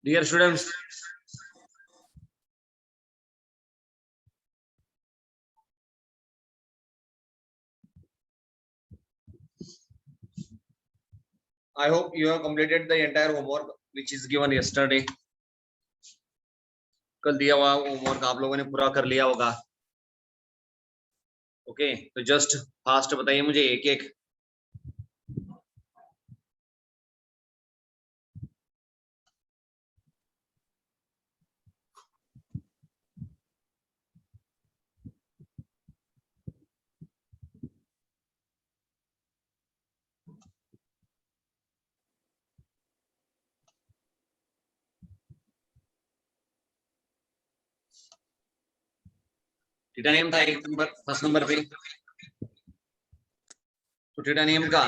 Dear students, I hope you have completed the entire homework which is given yesterday. कल दिया हुआ homework आप लोगों ने पूरा कर लिया होगा. ओके, तो जस्ट फास्ट बताइए मुझे एक एक. थीटा नियम था एक नंबर, फर्स्ट नंबर पे. तो थीटा नियम का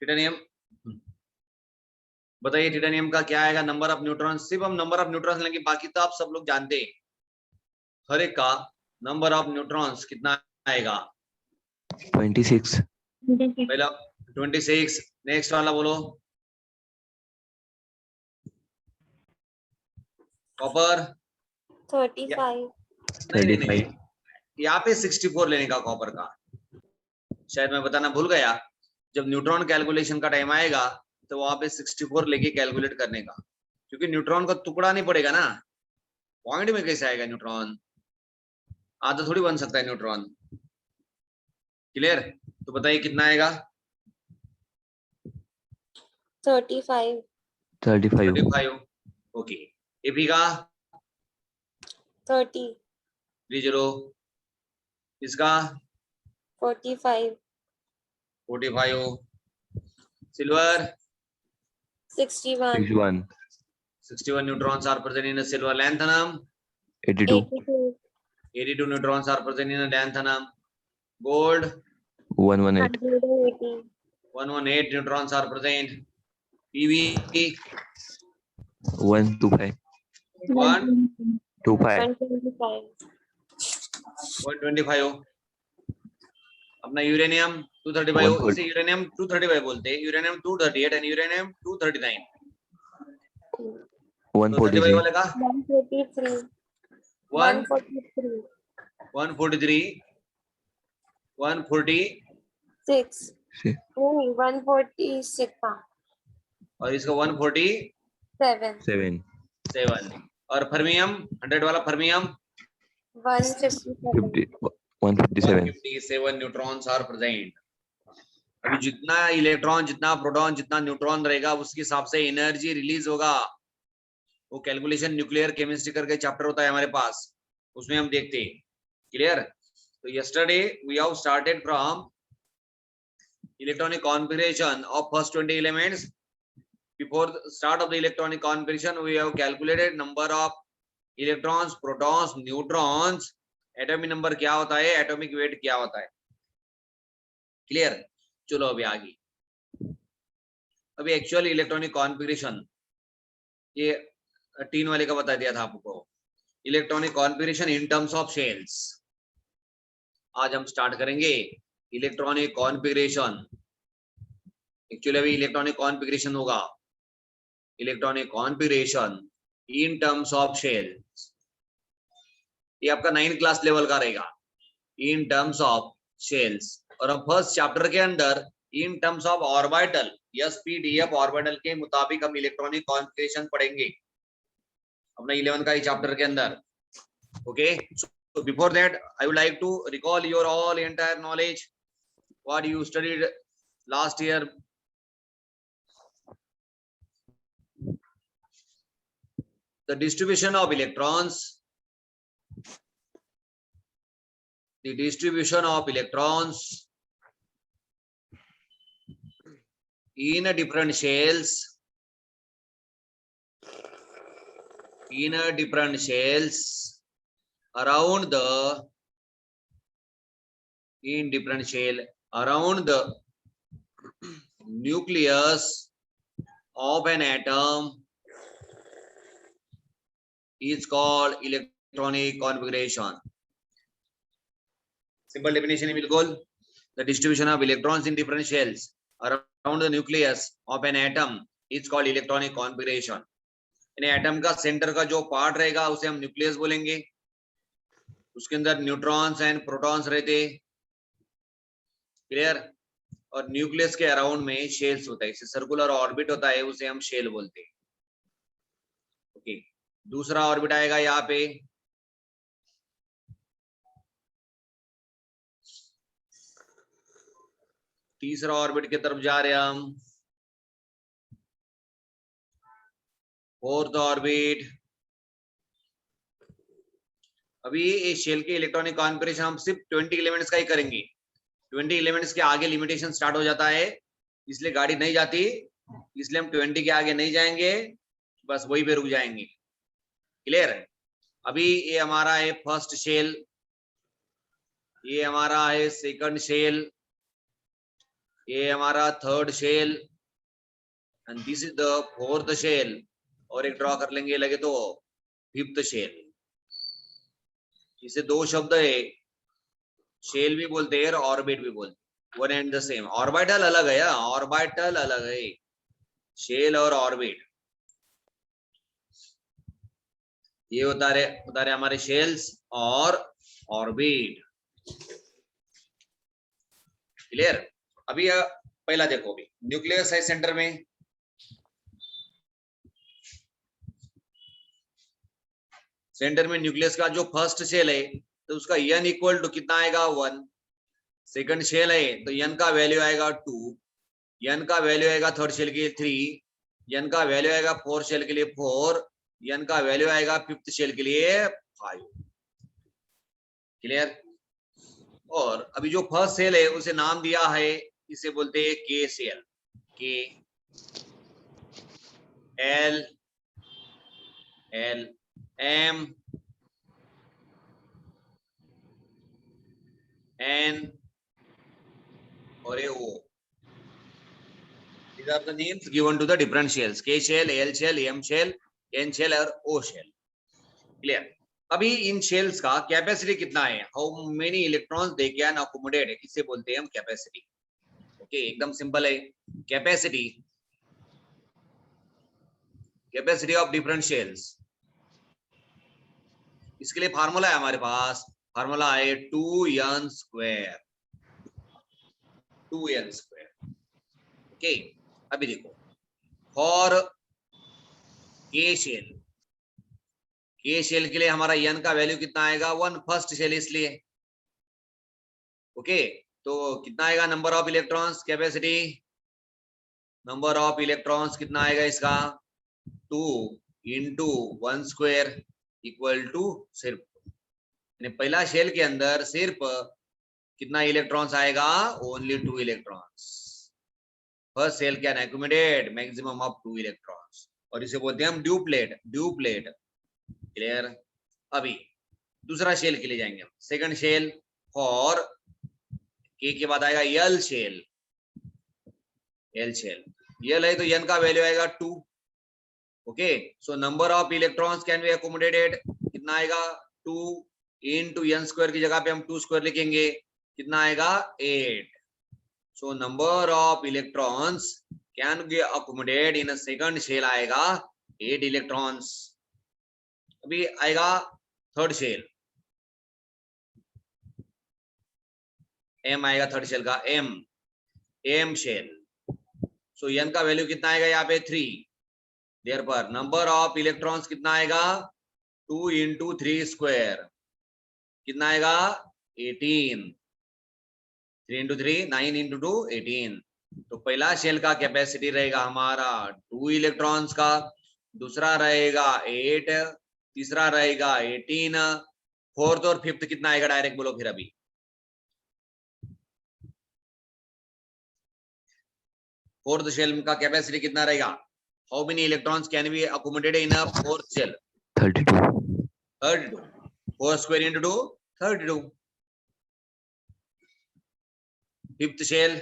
थीटा नियम बताइए. थीटा नियम का क्या आएगा? Number of neutrons. सिर्फ हम नंबर ऑफ न्यूट्रॉन्स लेंगे, बाकी तो आप सब लोग जानते हैं. हर एक का नंबर ऑफ न्यूट्रॉन्स कितना आएगा? 26. पहला 26. नेक्स्ट वाला बोलो. कॉपर 35. नहीं, यहाँ पे 64 लेने का कॉपर का. शायद मैं बताना भूल गया. जब न्यूट्रॉन कैलकुलेशन का टाइम आएगा तो वहां पे 64 लेके कैलकुलेट करने का, क्योंकि न्यूट्रॉन का टुकड़ा नहीं पड़ेगा ना. पॉइंट में कैसे आएगा न्यूट्रॉन? आधा थोड़ी बन सकता है न्यूट्रॉन. क्लियर? तो बताइए कितना आएगा? 35. ओके. एपी का 30. 30. इसका 45. 45. Silver 61. 61 neutrons are present in a silver. Lanthanum 82. 82 neutrons are present in a lanthanum. Gold 118. 118 neutrons are present. PV 125. 125. 125. अपना यूरेनियम 235. इसे यूरेनियम 235 बोलते हैं. Uranium 238 and uranium 239. 135 वाले का 143. 143. 6. नहीं 146. और इसका 147. 7. और फर्मियम 100 वाला फर्मियम 157. 157 neutrons are present. अभी जितना इलेक्ट्रॉन, जितना प्रोटॉन, जितना न्यूट्रॉन रहेगा उसके हिसाब से एनर्जी रिलीज होगा. वो कैलकुलेशन न्यूक्लियर केमिस्ट्री करके चैप्टर होता है हमारे पास, उसमें हम देखते हैं. क्लियर? तो yesterday we have started from electronic configuration of first 20 elements. Before the start of the electronic configuration, we have calculated number of electrons, protons, neutrons, atomic number क्या होता है, atomic weight क्या होता है. क्लियर? चलो अभी आगे. अभी एक्चुअल इलेक्ट्रॉनिक कॉन्फिगरेशन ये 3 वाले का बता दिया था आपको. Electronic configuration in terms of shells. आज हम स्टार्ट करेंगे इलेक्ट्रॉनिक कॉन्फिगरेशन. एक्चुअली अभी इलेक्ट्रॉनिक कॉन्फिगरेशन होगा. Electronic configuration in terms of shells. ये आपका 9th क्लास लेवल का रहेगा. In terms of shells. और हम फर्स्ट चैप्टर के अंदर in terms of orbital sp-df orbital के मुताबिक हम इलेक्ट्रॉनिक कॉन्फिगरेशन पढ़ेंगे अपना 11 का ही चैप्टर के अंदर. Okay. So before that I would like to recall your all entire knowledge what you studied last year. The distribution of electrons, the distribution of electrons in a different shells, around the nucleus of an atom is called electronic configuration. Simple definition बिल्कुल. The distribution of electrons in different shells around the nucleus of an atom is called electronic configuration. यानी atom का centre का जो part रहेगा उसे हम nucleus बोलेंगे. उसके अंदर न्यूट्रॉन्स एंड प्रोटॉन्स रहते. क्लियर. और न्यूक्लियस के अराउंड में शेल्स होता है. सर्कुलर ऑर्बिट होता है, उसे हम शेल बोलते हैं. ओके. दूसरा ऑर्बिट आएगा यहाँ पे. तीसरा ऑर्बिट की तरफ जा रहे हैं हम. Fourth orbit. अभी इस शेल के इलेक्ट्रॉनिक कॉन्फ़िगरेशन हम सिर्फ 20 एलिमेंट्स का ही करेंगे. 20 एलिमेंट्स के आगे लिमिटेशन स्टार्ट हो जाता है, इसलिए गाड़ी नहीं जाती. इसलिए हम 20 के आगे नहीं जाएंगे, बस वही पे रुक जाएंगे. क्लियर है. अभी ये हमारा है फर्स्ट शेल, ये हमारा है सेकंड शेल, ये हमारा third shell, and this is the fourth shell. और एक ड्रॉ कर लेंगे लगे तो फिफ्थ शेल. इसे दो शब्द है, शेल भी बोलते हैं और ऑर्बिट भी बोलते हैं. One and the same. Orbital अलग है, ऑर्बिटल अलग है, शेल और ऑर्बिट. ये होता रहे हमारे शेल्स और ऑर्बिट. क्लियर. अभी पहला देखो, अभी न्यूक्लियस है सेंटर में. सेंटर में न्यूक्लियस का जो फर्स्ट शेल है तो उसका n इक्वल टू कितना आएगा 1. सेकंड शेल है तो n का वैल्यू आएगा 2, n का वैल्यू आएगा थर्ड शेल के लिए 3, n का वैल्यू आएगा फोर्थ शेल के लिए 4, n का वैल्यू आएगा फिफ्थ शेल के लिए 5. क्लियर. और अभी जो फर्स्ट शेल है उसे नाम दिया है, इसे बोलते हैं के शेल. के एल एल M N और A O. These are the names given to the different shells. K shell, L shell, M shell, N shell और O shell. Clear. अभी इन शेल्स का कैपेसिटी कितना है, how many electrons they can accommodate, इसे बोलते हैं हम कैपेसिटी. ओके. एकदम सिंपल है. Capacity, capacity of different shells. इसके लिए फार्मूला है हमारे पास. फार्मूला है 2n square. 2n square. Okay. अभी देखो, फॉर के शेल, के शेल के लिए हमारा n का वैल्यू कितना आएगा 1, फर्स्ट शेल इसलिए. ओके. तो कितना आएगा number of electrons, capacity, number of electrons कितना आएगा इसका 2 इंटू 1 स्क्वायर इक्वल टू सिर्फ, पहला शेल के अंदर सिर्फ कितना इलेक्ट्रॉन्स आएगा, only 2 electrons. First shell can accommodate maximum of 2 electrons, और इसे बोलते हैं हम ड्यूप्लेट. ड्यूप्लेट. क्लियर. अभी दूसरा शेल के लिए जाएंगे हम. सेकंड शेल फॉर के के बाद आएगा L shell. L shell, L है तो एन का वैल्यू आएगा 2. Okay. So number of electrons can be accommodated, कितना आएगा 2 इंटू n स्क्वायर की जगह पे हम 2 स्क्वायर लिखेंगे, कितना आएगा 8. So number of electrons can be accommodate in a second shell आएगा 8 इलेक्ट्रॉन्स. अभी आएगा थर्ड शेल, m आएगा थर्ड शेल का, m शेल. सो n का वैल्यू कितना आएगा यहाँ पे 3. देयरफॉर नंबर ऑफ इलेक्ट्रॉन्स कितना आएगा 2 इंटू 3 स्क्वायर, कितना आएगा 18. 3 इंटू 3 9 इंटू 2 18. तो पहला शेल का कैपेसिटी रहेगा हमारा 2 इलेक्ट्रॉन्स का, दूसरा रहेगा 8, तीसरा रहेगा 18, फोर्थ और फिफ्थ कितना आएगा डायरेक्ट बोलो फिर. अभी फोर्थ शेल का कैपेसिटी कितना रहेगा, how many electrons can be accommodated in a fourth shell, 32. 32. 4 square into 2 32. Fifth shell,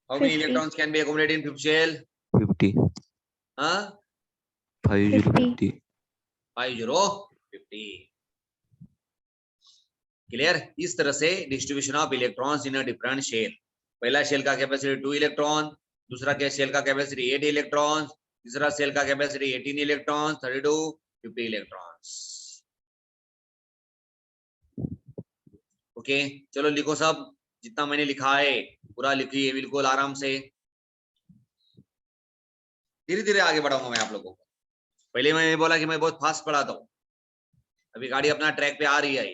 how many 50. electrons can be accommodated in fifth shell? 50. Huh? 5050. 5050. Clear? इस तरह से distribution of electrons in a different shell. पहला shell का capacity 2 electron, दूसरा के shell का capacity 8 electron, तीसरा shell का कैपेसिटी 18 इलेक्ट्रॉन, 32 50 इलेक्ट्रॉन्स. ओके, चलो लिखो सब. जितना मैंने लिखा है पूरा लिखिए बिल्कुल आराम से. धीरे धीरे आगे बढ़ाऊंगा मैं आप लोगों को. पहले मैंने बोला कि मैं बहुत फास्ट पढ़ाता हूँ. अभी गाड़ी अपना ट्रैक पे आ रही है.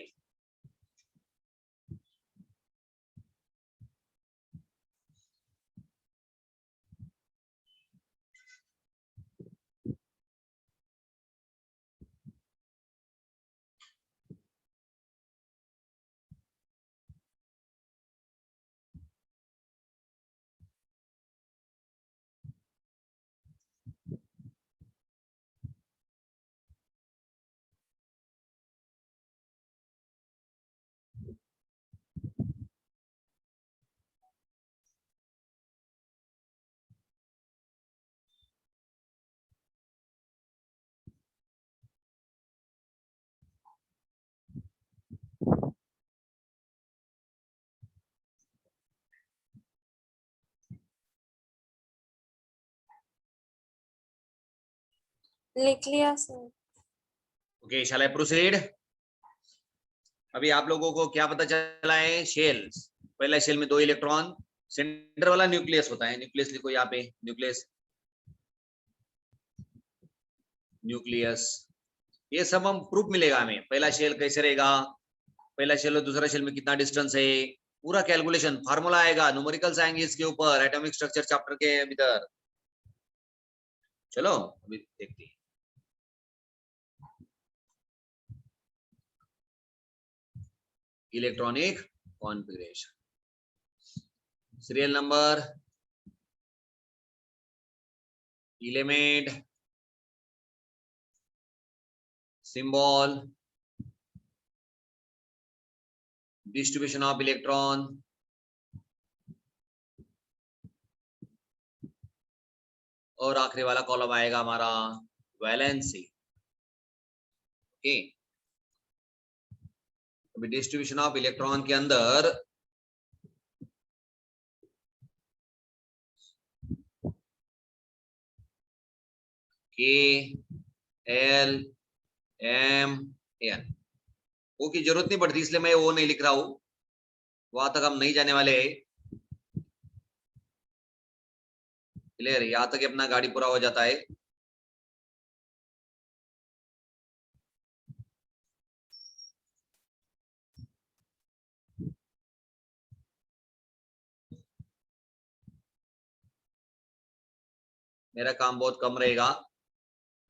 लिख लिया sir. Okay, shall I proceed? अभी आप लोगों को क्या पता चला है? शेल्स. पहला शेल में 2 इलेक्ट्रॉन, सेंटर वाला न्यूक्लियस होता है. न्यूक्लियस लिखो यहाँ पे. Nucleus, nucleus. ये सब हम प्रूफ मिलेगा हमें. पहला शेल कैसे रहेगा, पहला शेल और दूसरा शेल में कितना डिस्टेंस है, पूरा कैलकुलेशन, फार्मूला आएगा, न्यूमेरिकल्स आएंगे इसके ऊपर एटॉमिक स्ट्रक्चर चैप्टर के भीतर. चलो अभी देखते हैं. Electronic configuration, serial number, element, symbol, distribution of electron, और आखिरी वाला कॉलम आएगा हमारा वैलेंसी. ओके, अभी डिस्ट्रीब्यूशन ऑफ इलेक्ट्रॉन के अंदर के एल एम एन, वो की जरूरत नहीं पड़ती इसलिए मैं वो नहीं लिख रहा हूं. वहां तक हम नहीं जाने वाले. क्लियर? यहां तक अपना गाड़ी पूरा हो जाता है. मेरा काम बहुत कम रहेगा,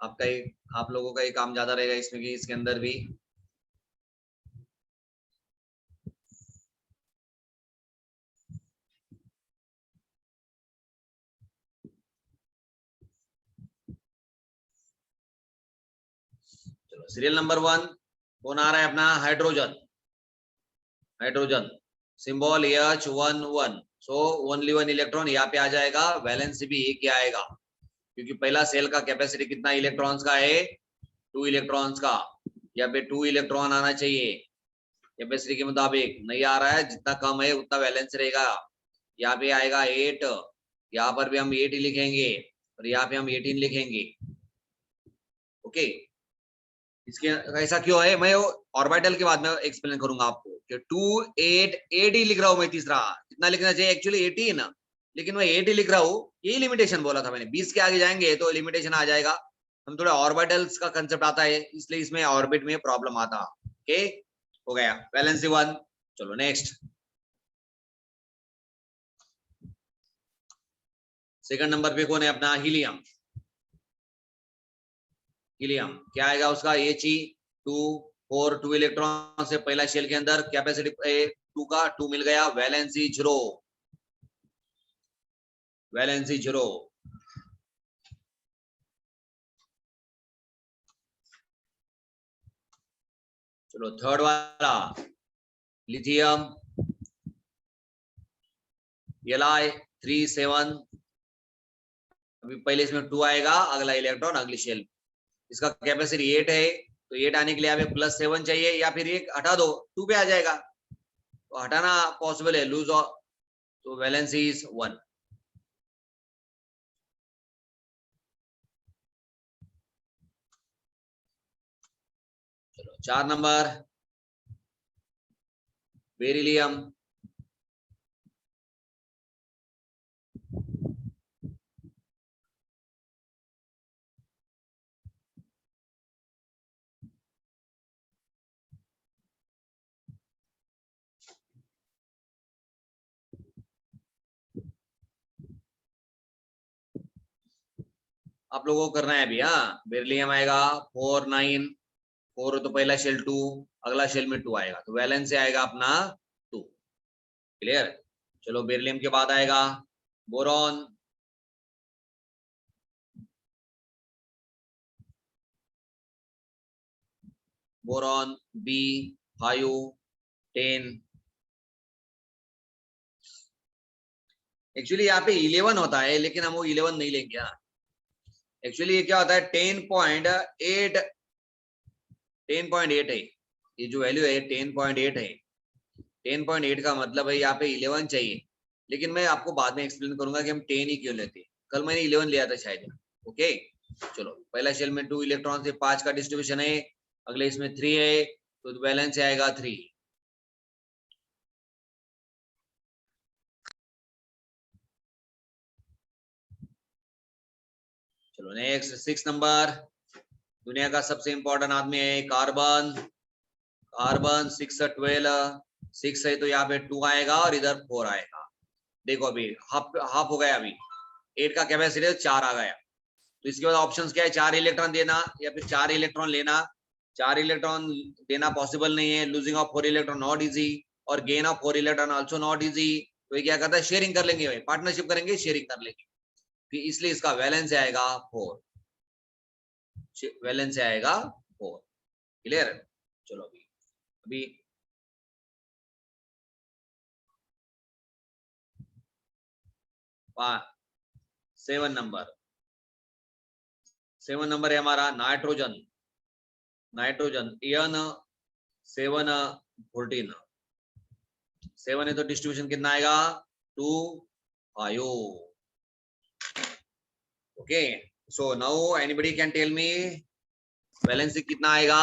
आपका ही, आप लोगों का ही काम ज्यादा रहेगा इसमें कि इसके अंदर भी. चलो सीरियल नंबर 1 कौन आ रहा है अपना? Hydrogen. Hydrogen symbol H11. So only 1 electron यहाँ पे आ जाएगा. वैलेंसी भी एक ही आएगा क्योंकि पहला सेल का कैपेसिटी कितना इलेक्ट्रॉन्स का है? 2 इलेक्ट्रॉन्स का. यहाँ पे 2 इलेक्ट्रॉन आना चाहिए कैपेसिटी के मुताबिक. नहीं आ रहा है, जितना कम है उतना वैलेंस रहेगा. यहाँ पे आएगा 8, यहाँ पर भी हम 8 ही लिखेंगे और यहाँ पे हम 18 लिखेंगे. ओके, इसके ऐसा क्यों है? मैं ऑर्बिटल के बाद में एक्सप्लेन करूंगा आपको कि 2 8 8 ही लिख रहा हूं मैं. तीसरा कितना लिखना चाहिए एक्चुअली? 18, लेकिन मैं 8 ही लिख रहा हूँ. यही लिमिटेशन बोला था मैंने. 20 के आगे जाएंगे तो लिमिटेशन आ जाएगा. हम थोड़ा ऑर्बिटल्स का कंसेप्ट आता है इसलिए इसमें ऑर्बिट में प्रॉब्लम आता. ओके, हो गया वैलेंसी 1. चलो नेक्स्ट. सेकंड नंबर पे कौन है अपना? हीलियम. हीलियम क्या आएगा उसका? He2 2 इलेक्ट्रॉन से पहला शेल के अंदर कैपेसिटी 2 का 2 मिल गया. Valency 0, valency 0. चलो थर्ड वाला लिथियम Li37. अभी पहले इसमें 2 आएगा, अगला इलेक्ट्रॉन अगली शेल. इसका कैपेसिटी 8 है, तो 8 आने के लिए हमें +7 चाहिए, या फिर एक हटा दो 2 पे आ जाएगा, तो हटाना पॉसिबल है, लूज और तो वैलेंस इज 1। चलो 4 नंबर बेरिलियम। आप लोगों को करना है अभी। हाँ, बेरिलियम आएगा 4 9, 4 तो पहला शेल 2, अगला शेल में 2 आएगा, तो वैलेंस से आएगा अपना 2। क्लियर। चलो बेरिलियम के बाद आएगा बोरॉन। Boron B5 10। एक्चुअली यहाँ पे 11 होता है, लेकिन हम वो 11 नहीं लेंगे। एक्चुअली ये क्या होता है 10.8, 10.8 है, ये जो वैल्यू है 10.8 है। 10.8 का मतलब है यहाँ पे 11 चाहिए, लेकिन मैं आपको बाद में एक्सप्लेन करूंगा कि हम 10 ही क्यों लेते हैं। कल मैंने 11 लिया था शायद। ओके, चलो पहला शेल में 2 इलेक्ट्रॉन से 5 का डिस्ट्रीब्यूशन है, अगले इसमें 3 है, तो बैलेंस से आएगा 3। चलो नेक्स्ट 6 नंबर, दुनिया का सबसे इंपॉर्टेंट आदमी है कार्बन। कार्बन 6 12, 6 है तो यहाँ पे 2 आएगा और इधर 4 आएगा। देखो अभी हाफ हो गया, अभी 8 का कैपेसिटी 4 आ गया, तो इसके बाद ऑप्शंस क्या है, 4 इलेक्ट्रॉन देना या फिर 4 इलेक्ट्रॉन लेना। 4 इलेक्ट्रॉन देना पॉसिबल नहीं है, losing of 4 electron not easy, और gain of 4 electron also not easy. तो ये क्या करता है, शेयरिंग कर लेंगे भाई, पार्टनरशिप करेंगे, शेयरिंग कर लेंगे, फिर इसलिए इसका वैलेंस आएगा 4। वैलेंस आएगा 4। क्लियर। चलो अभी अभी 7 नंबर, 7 नंबर है हमारा नाइट्रोजन। नाइट्रोजन N7 14, 7 है तो डिस्ट्रीब्यूशन कितना आएगा 2 5। Okay, so now anybody can tell me valence कितना आएगा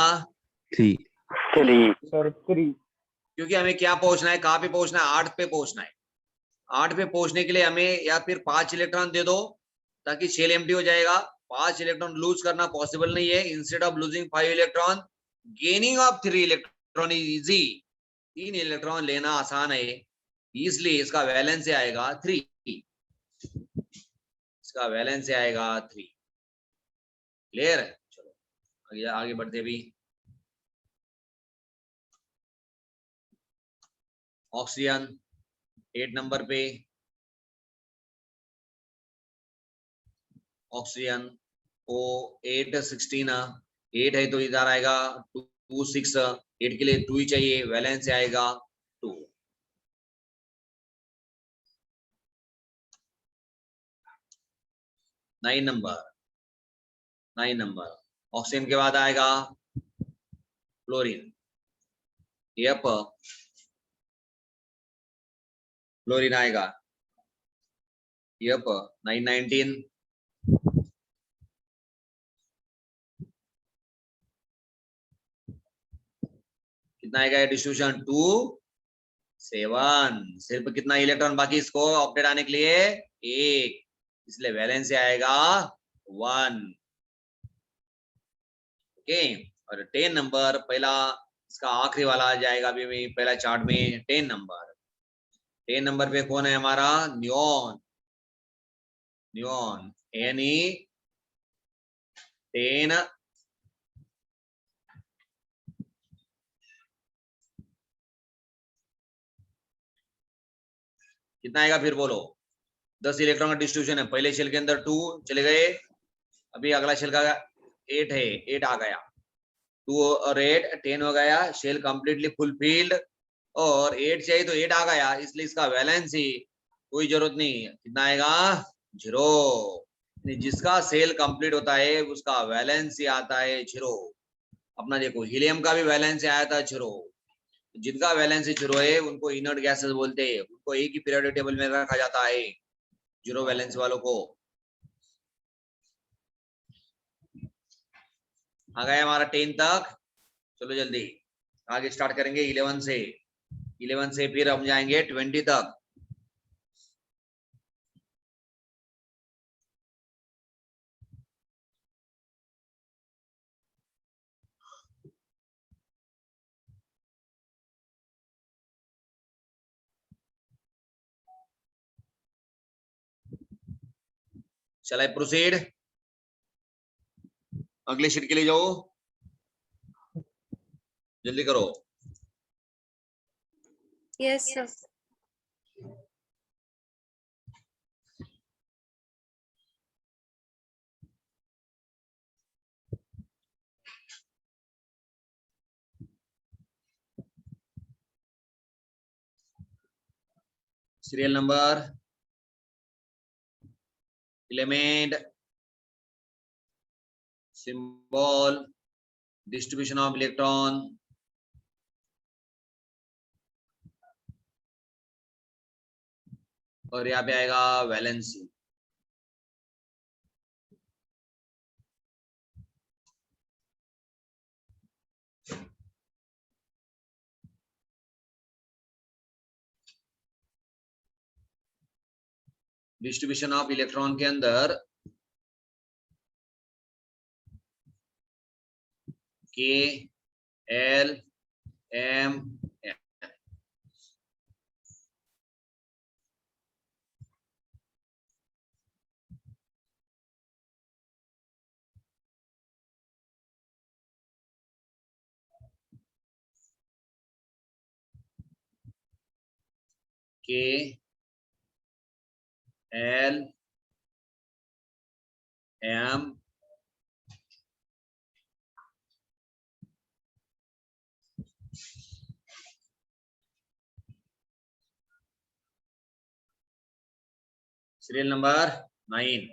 3. सर 3। क्योंकि हमें क्या पहुंचना है, कहाँ पे पहुंचना है, 8 पे पहुंचना है। 8 पे पहुंचने के लिए हमें या फिर 5 इलेक्ट्रॉन दे दो ताकि शेल एम्प्टी हो जाएगा। 5 इलेक्ट्रॉन लूज करना पॉसिबल नहीं है, instead of losing 5 electron gaining of 3 electron is easy. 3 electron लेना आसान है, इसलिए इसका वैलेंस आएगा 3। इसका वैलेंस आएगा 3। क्लियर है। चलो आगे आगे बढ़ते भी। ऑक्सीजन 8 नंबर पे, ऑक्सीजन O8 16, 8 है तो इधर आएगा 2 6, 8 के लिए 2 ही चाहिए, वैलेंस आएगा 2। नाइन नंबर ऑक्सीजन के बाद आएगा फ्लोरीन। यप, फ्लोरीन आएगा। यप 9 19, कितना आएगा डिस्ट्रीब्यूशन 2 7। सिर्फ कितना इलेक्ट्रॉन बाकी इसको ऑक्टेट आने के लिए 1, इसलिए वैलेंस आएगा 1। ओके, और 10 नंबर पहला इसका आखिरी वाला आ जाएगा अभी पहला चार्ट में। 10 नंबर पे कौन है हमारा, नियोन। नियोन Ne 10, कितना आएगा फिर बोलो, 10 इलेक्ट्रॉन का डिस्ट्रीब्यूशन है, पहले शेल के अंदर 2 चले गए, अभी अगला शेल का 8 है, 8 आ गया, 2 और 8 10 हो गया, शेल कंप्लीटली फुलफिल्ड, और 8 चाहिए तो 8 आ गया, इसलिए इसका वैलेंस ही कोई जरूरत नहीं, कितना आएगा 0। जिसका सेल कंप्लीट होता है उसका वैलेंस आता है 0। अपना देखो हीलियम का भी वैलेंस आया था 0। जिनका वैलेंस 0 है उनको इनर्ट गैसेस बोलते हैं, उनको एक ही पीरियोडिक टेबल में रखा जाता है 0 वैलेंस वालों को। आ गया हमारा 10 तक। चलो जल्दी आगे स्टार्ट करेंगे 11 से। 11 से फिर हम जाएंगे 20 तक। Shall I proceed? अगले शीट के लिए जाओ, जल्दी करो। Yes, sir. Serial number, element, symbol, distribution of electron, और यहाँ पे आएगा वैलेंसी। डिस्ट्रीब्यूशन ऑफ इलेक्ट्रॉन के अंदर के एल एम के एल एम सीरियल नंबर 9।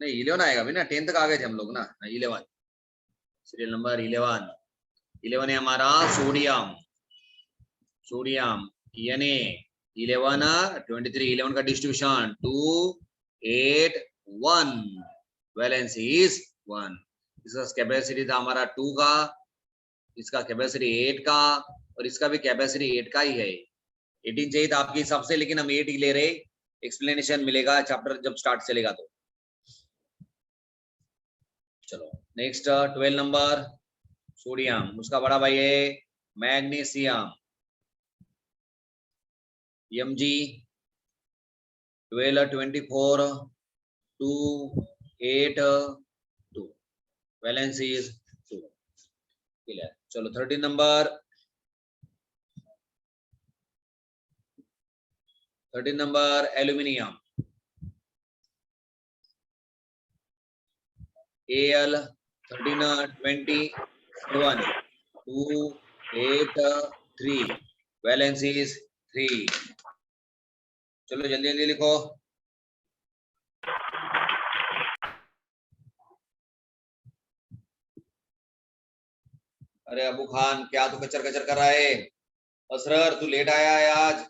नहीं 11 आएगा भी ना, 10 तक आ गए थे हम लोग ना। 11 सीरियल नंबर 11। 11 है हमारा सोडियम। सोडियम Na 11 23 11 का डिस्ट्रीब्यूशन 2 8 1 वैलेंस इज 1। इसका कैपेसिटी था हमारा 2 का, इसका कैपेसिटी 8 का, और इसका भी कैपेसिटी 8 का ही है। 18 चाहिए था आपके हिसाब से, लेकिन हम 8 ही ले रहे। एक्सप्लेनेशन मिलेगा चैप्टर जब स्टार्ट चलेगा तो। चलो नेक्स्ट 12 नंबर सोडियम, उसका बड़ा भाई है magnesium. Mg 12 24 2 8 2 valence is 2। Clear. चलो 13 number 13 number aluminium. Al 13 27 2 8 3 valence is 3। चलो जल्दी जल्दी लिखो। अरे अबू खान क्या तू कचर कचर कर रहा है? असरर तू लेट आया है आज।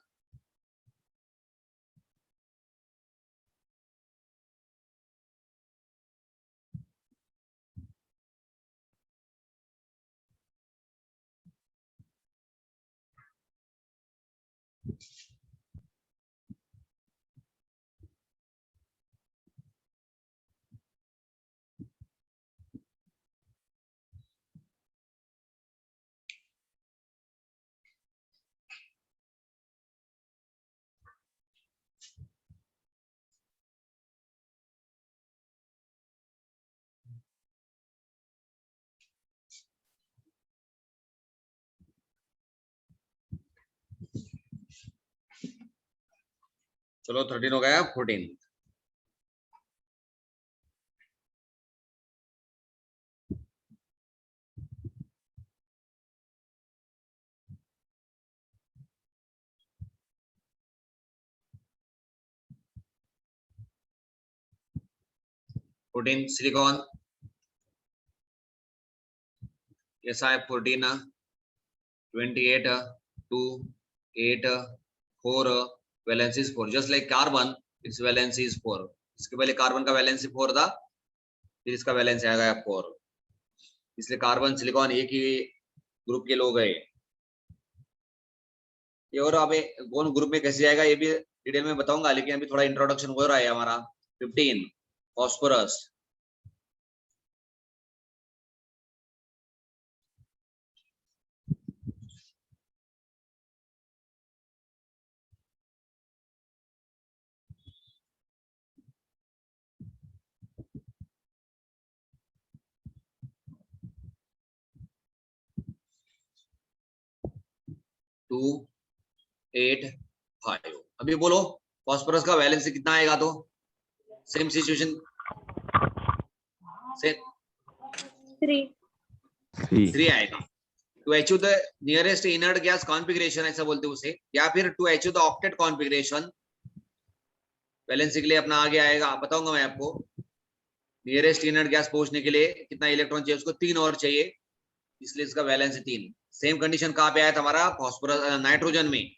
चलो 13 हो गया, 14। 14 सिलिकॉन, ऐसा है 14 28 2 8 4 valency is 4 just like carbon it's valency is 4। इसके पहले कार्बन का वैलेंसी 4 था, फिर इसका वैलेंसी आएगा 4, इसलिए कार्बन सिलिकॉन एक ही ग्रुप के लोग गए। ये और अब कौन ग्रुप में कैसे जाएगा ये भी डिटेल में बताऊंगा, लेकिन अभी थोड़ा इंट्रोडक्शन हो रहा है हमारा। 15 फॉस्फोरस, टू 8 5। अभी बोलो फॉस्फोरस का वैलेंसी कितना आएगा, तो सेम सिचुएशन से 3 आएगा। To achieve the nearest inert gas configuration ऐसा बोलते हैं उसे, या फिर to achieve the octet configuration valency के लिए अपना आगे आएगा, बताऊंगा मैं आपको। नियरेस्ट इनर्ट गैस पहुंचने के लिए कितना इलेक्ट्रॉन चाहिए उसको, 3 और चाहिए, इसलिए इसका वैलेंसी 3। सेम कंडीशन कहाँ पे आया था हमारा, फॉस्फोरस नाइट्रोजन में,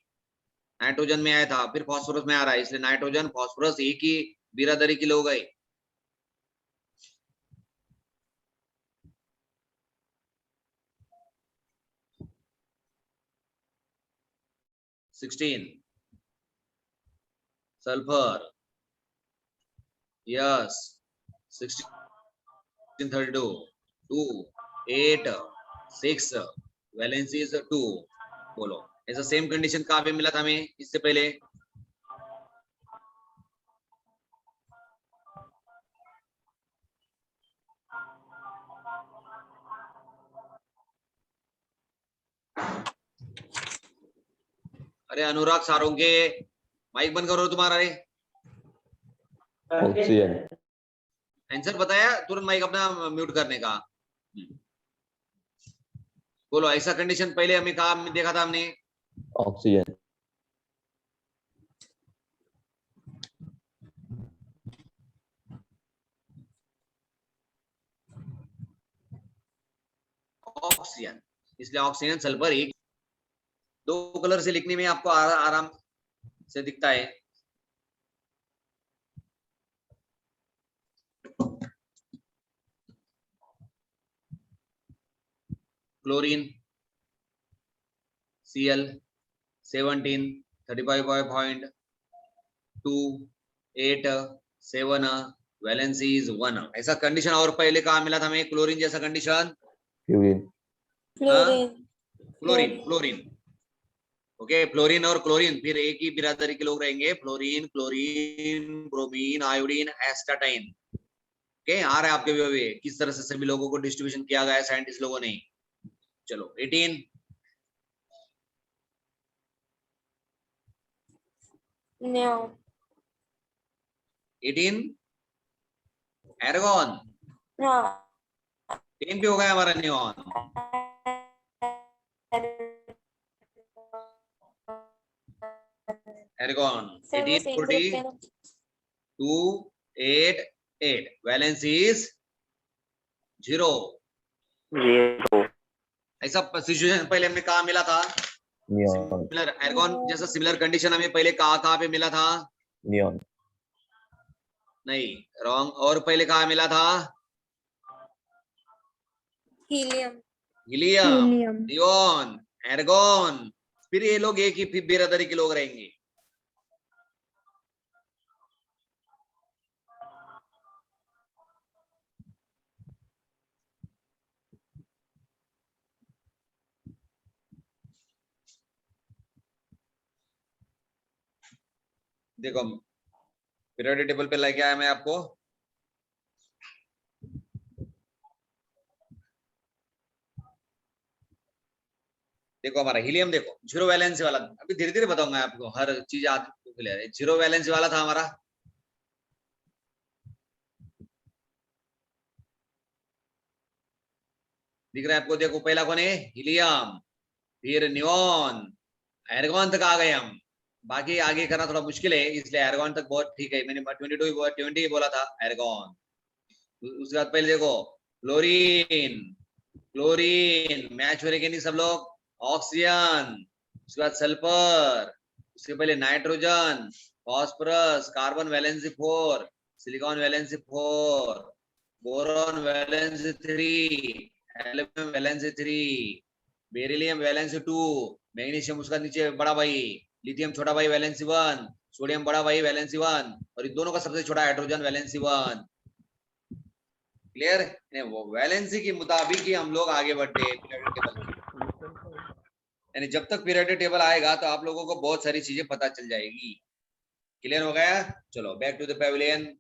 नाइट्रोजन में आया था, फिर फॉस्फोरस में आ रहा है, इसलिए नाइट्रोजन फॉस्फोरस एक ही बिरादरी के लोग गए। Sulphur, yes 1632 2 8 6 valency is 2। बोलो ऐसा सेम कंडीशन कहाँ पे मिला था हमें इससे पहले, अरे अनुराग सारोंगे माइक बंद करो तुम्हारा, रे ऑक्सीजन, आंसर बताया तुरंत माइक अपना म्यूट करने का। बोलो ऐसा कंडीशन पहले हमें कहा देखा था हमने, ऑक्सीजन, ऑक्सीजन, इसलिए ऑक्सीजन सल्फर एक, 2 कलर से लिखने में आपको आराम से दिखता है। Chlorine Cl 17 35.287 valency is 1। ऐसा कंडीशन और पहले कहा मिला था हमें क्लोरीन जैसा condition, fluorine, chlorine chlorine okay, fluorine और क्लोरीन फिर एक ही बिरादरी के लोग रहेंगे, fluorine chlorine bromine iodine astatine. Okay आ रहा है आपके भी किस तरह से सभी लोगों को डिस्ट्रीब्यूशन किया गया है साइंटिस्ट लोगों ने। चलो 18 18 एर्गॉन, 10 पे हो गया हमारा नियॉन। एर्गॉन 18.288 valence is 0। ऐसा सिचुएशन पहले हमने कहा मिला था, नियॉन, सिमिलर एर्गॉन जैसा सिमिलर कंडीशन हमें पहले कहाँ पे मिला था, नियॉन, नहीं रॉन्ग, और पहले कहाँ मिला था, हीलियम, हीलियम, नियॉन, एर्गॉन, फिर ये लोग एक ही बिरादरी के लोग रहेंगे। देखो पीरियोडिक टेबल पे लेके आया मैं आपको, देखो हमारा हीलियम देखो 0 वैलेंसी वाला, अभी धीरे धीरे बताऊंगा आपको हर चीज आपको क्लियर है। 0 वैलेंसी वाला था हमारा, दिख रहा है आपको, देखो पहला कौन है हीलियम, फिर नियॉन, एर्गॉन तक आ गए हम, बाकी आगे करना थोड़ा मुश्किल है, इसलिए एर्गॉन तक बहुत ठीक है, मैंने 20 बोला था एर्गॉन। उसके बाद पहले देखो क्लोरीन, क्लोरीन मैच हो रहे कि नहीं सब लोग, ऑक्सीजन, उसके बाद सल्फर, उसके पहले nitrogen, phosphorus, carbon valency 4, silicon valency 4, boron valency 3, aluminium valency 3, beryllium valency 2, magnesium उसका नीचे बड़ा भाई, लिथियम छोटा भाई वैलेंसी 1, सोडियम बड़ा भाई वैलेंसी 1, और इन दोनों का सबसे छोटा हाइड्रोजन वैलेंसी 1। क्लियर? वो वैलेंसी के मुताबिक ही हम लोग आगे बढ़ते हैं पीरियोडिक टेबल में। यानी जब तक पीरियोडिक टेबल आएगा तो आप लोगों को बहुत सारी चीजें पता चल जाएगी। क्लियर हो गया? चलो बैक टू द पेविलियन।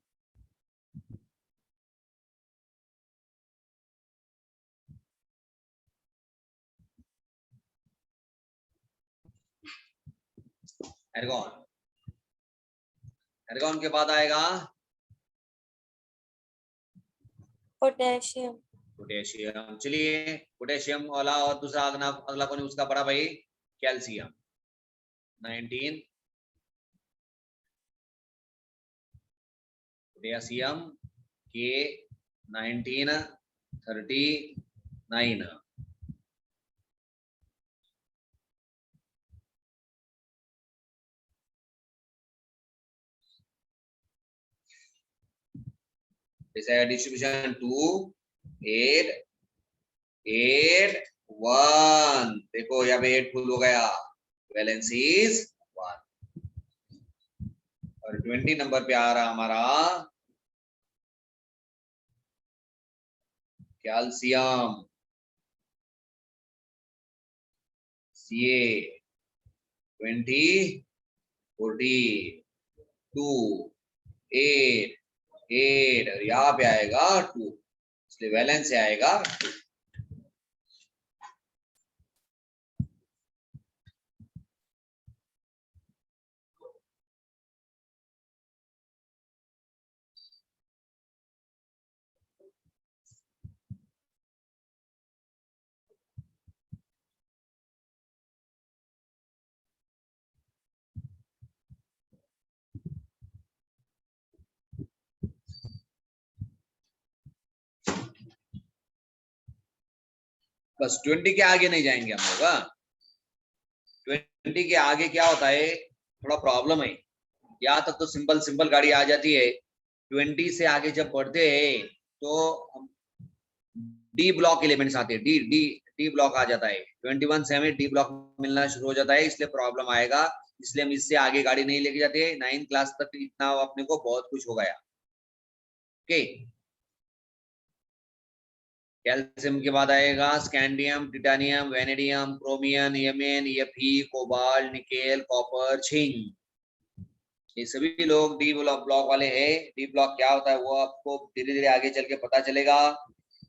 एर्गॉन, एर्गॉन के बाद आएगा पोटेशियम, पोटेशियम। चलिए पोटेशियम वाला और दूसरा अगला कौन है उसका बड़ा भाई, कैल्शियम 19, पोटेशियम के 19 39, डिस्ट्रीब्यूशन 2 8 8 1। देखो यहाँ पे 8 फुल हो गया, वैलेंसी इज 1। और 20 नंबर पे आ रहा हमारा कैल्शियम, Ca 20 40 2 8 8, और यहाँ पे आएगा 2, इसलिए वैलेंस से आएगा 2। बस 20 के आगे नहीं जाएंगे हम लोग। 20 के आगे क्या होता है, थोड़ा प्रॉब्लम है। यहाँ तक तो सिंपल सिंपल गाड़ी आ जाती है, 20 से आगे जब बढ़ते हैं तो डी ब्लॉक एलिमेंट्स आते हैं, डी डी डी ब्लॉक आ जाता है। 21 से हमें डी ब्लॉक मिलना शुरू हो जाता है, इसलिए प्रॉब्लम आएगा। इसलिए हम इससे आगे गाड़ी नहीं लेके जाते। 9th क्लास तक इतना अपने को बहुत कुछ हो गया। ओके, कैल्शियम के बाद आएगा scandium, titanium, vanadium, chromium, Yemen, Fe, cobalt, nickel, copper, zinc. ये सभी लोग डी ब्लॉक वाले हैं। डी ब्लॉक क्या होता है वो आपको धीरे धीरे आगे चल के पता चलेगा।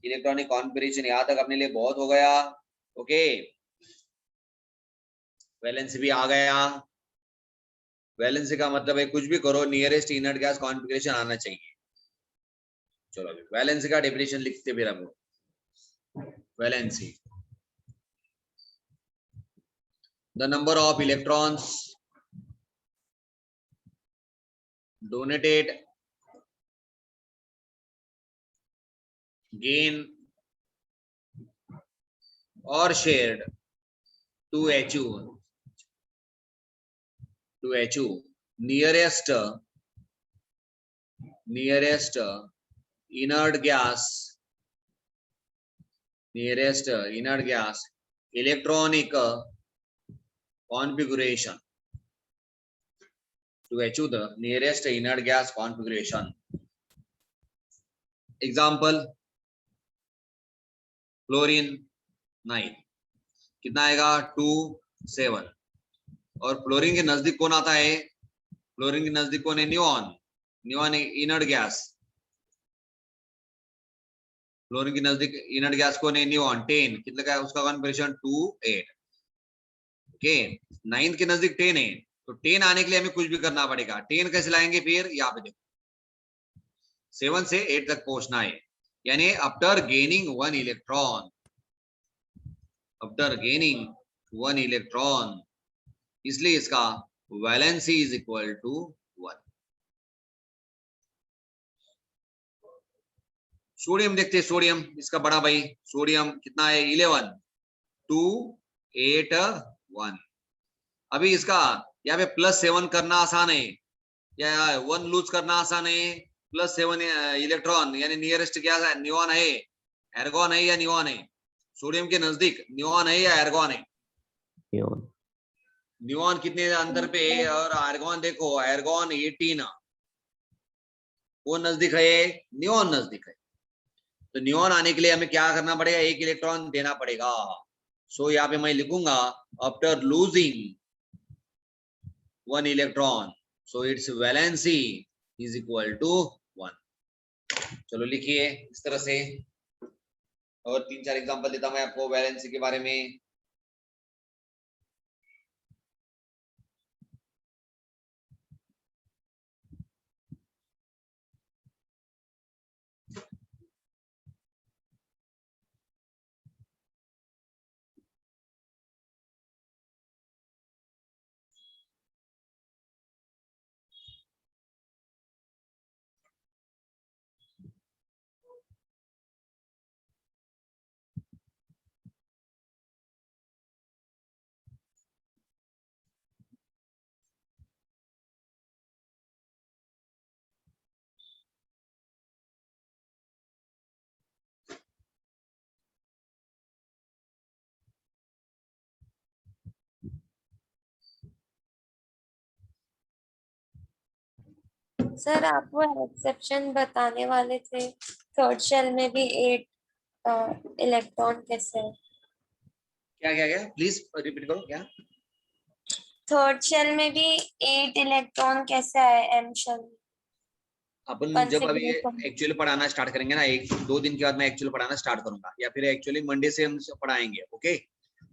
इलेक्ट्रॉनिक कॉन्फ़िगरेशन यहाँ तक अपने लिए बहुत हो गया। ओके, वैलेंसी भी आ गया। वैलेंसी का मतलब है कुछ भी करो, नियरेस्ट इनर्ट गैस कॉन्फ़िगरेशन आना चाहिए। चलो अभी वैलेंसी का डेफिनेशन लिखते फिर हम लोग। Valency, the number of electrons donated, gained or shared to HU nearest inert gas, electronic configuration, to achieve the nearest inert gas configuration. Example, chlorine 9 कितना आएगा 2 7, और फ्लोरीन के नजदीक कौन आता है, फ्लोरीन के नजदीक कौन है, neon, neon inert gas. Fluorine के नजदीक इनर्ट गैस कौन है, नियॉन 10, कितना का है उसका कॉन्फ़िगरेशन 2 8। ओके, 9 के नजदीक 10 है, तो 10 आने के लिए हमें कुछ भी करना पड़ेगा। 10 कैसे लाएंगे, फिर यहाँ पे देखो 7 से 8 तक पहुंचना है, यानी after gaining 1 electron, after gaining 1 electron, इसलिए इसका valency is equal to 1। Sodium देखते हैं, सोडियम इसका बड़ा भाई, सोडियम कितना है 11 2 8 1। अभी इसका यहाँ पे +7 करना आसान है या 1 लूज करना आसान है। +7 इलेक्ट्रॉन यानी नियरेस्ट क्या है, नियॉन है, एर्गॉन है या नियॉन है? सोडियम के नजदीक नियॉन है या एर्गॉन है? Neon. नियॉन कितने अंदर पे है और एर्गॉन देखो, एर्गॉन 18, वो नजदीक है, नियॉन नजदीक है। तो नियॉन आने के लिए हमें क्या करना पड़ेगा, 1 इलेक्ट्रॉन देना पड़ेगा। सो यहाँ पे मैं लिखूंगा after losing 1 electron, so its valency is equal to 1। चलो लिखिए इस तरह से, और 3-4 एग्जांपल देता हूं मैं आपको वैलेंसी के बारे में। सर आप वो एक्सेप्शन बताने वाले थे, थर्ड शेल में भी 8 इलेक्ट्रॉन कैसे है? क्या क्या क्या प्लीज रिपीट करो क्या? थर्ड शेल में भी 8 इलेक्ट्रॉन कैसे है एम शेल? अपन जब अभी एक्चुअली पढ़ाना स्टार्ट करेंगे ना, 1-2 दिन के बाद मैं एक्चुअली पढ़ाना स्टार्ट करूंगा, या फिर एक्चुअली मंडे से हम पढ़ाएंगे। ओके,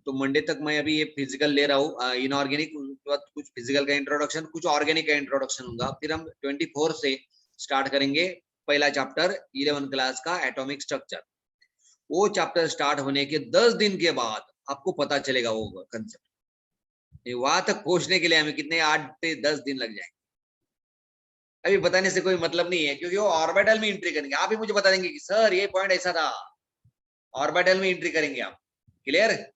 तो मंडे तक मैं अभी ये फिजिकल ले रहा हूँ, इनऑर्गेनिक, उसके बाद कुछ फिजिकल का इंट्रोडक्शन, कुछ ऑर्गेनिक का इंट्रोडक्शन होगा। फिर हम 24 से स्टार्ट करेंगे पहला चैप्टर 11 क्लास का एटॉमिक स्ट्रक्चर। वो चैप्टर स्टार्ट होने के 10 दिन के बाद आपको पता चलेगा वो कंसेप्ट। वहां तक पहुंचने के लिए हमें कितने 8 से 10 दिन लग जाएंगे। अभी बताने से कोई मतलब नहीं है, क्योंकि वो ऑर्बिटल में एंट्री करेंगे। आप ही मुझे बता देंगे कि सर ये पॉइंट ऐसा था, ऑर्बिटल में एंट्री करेंगे आप। क्लियर?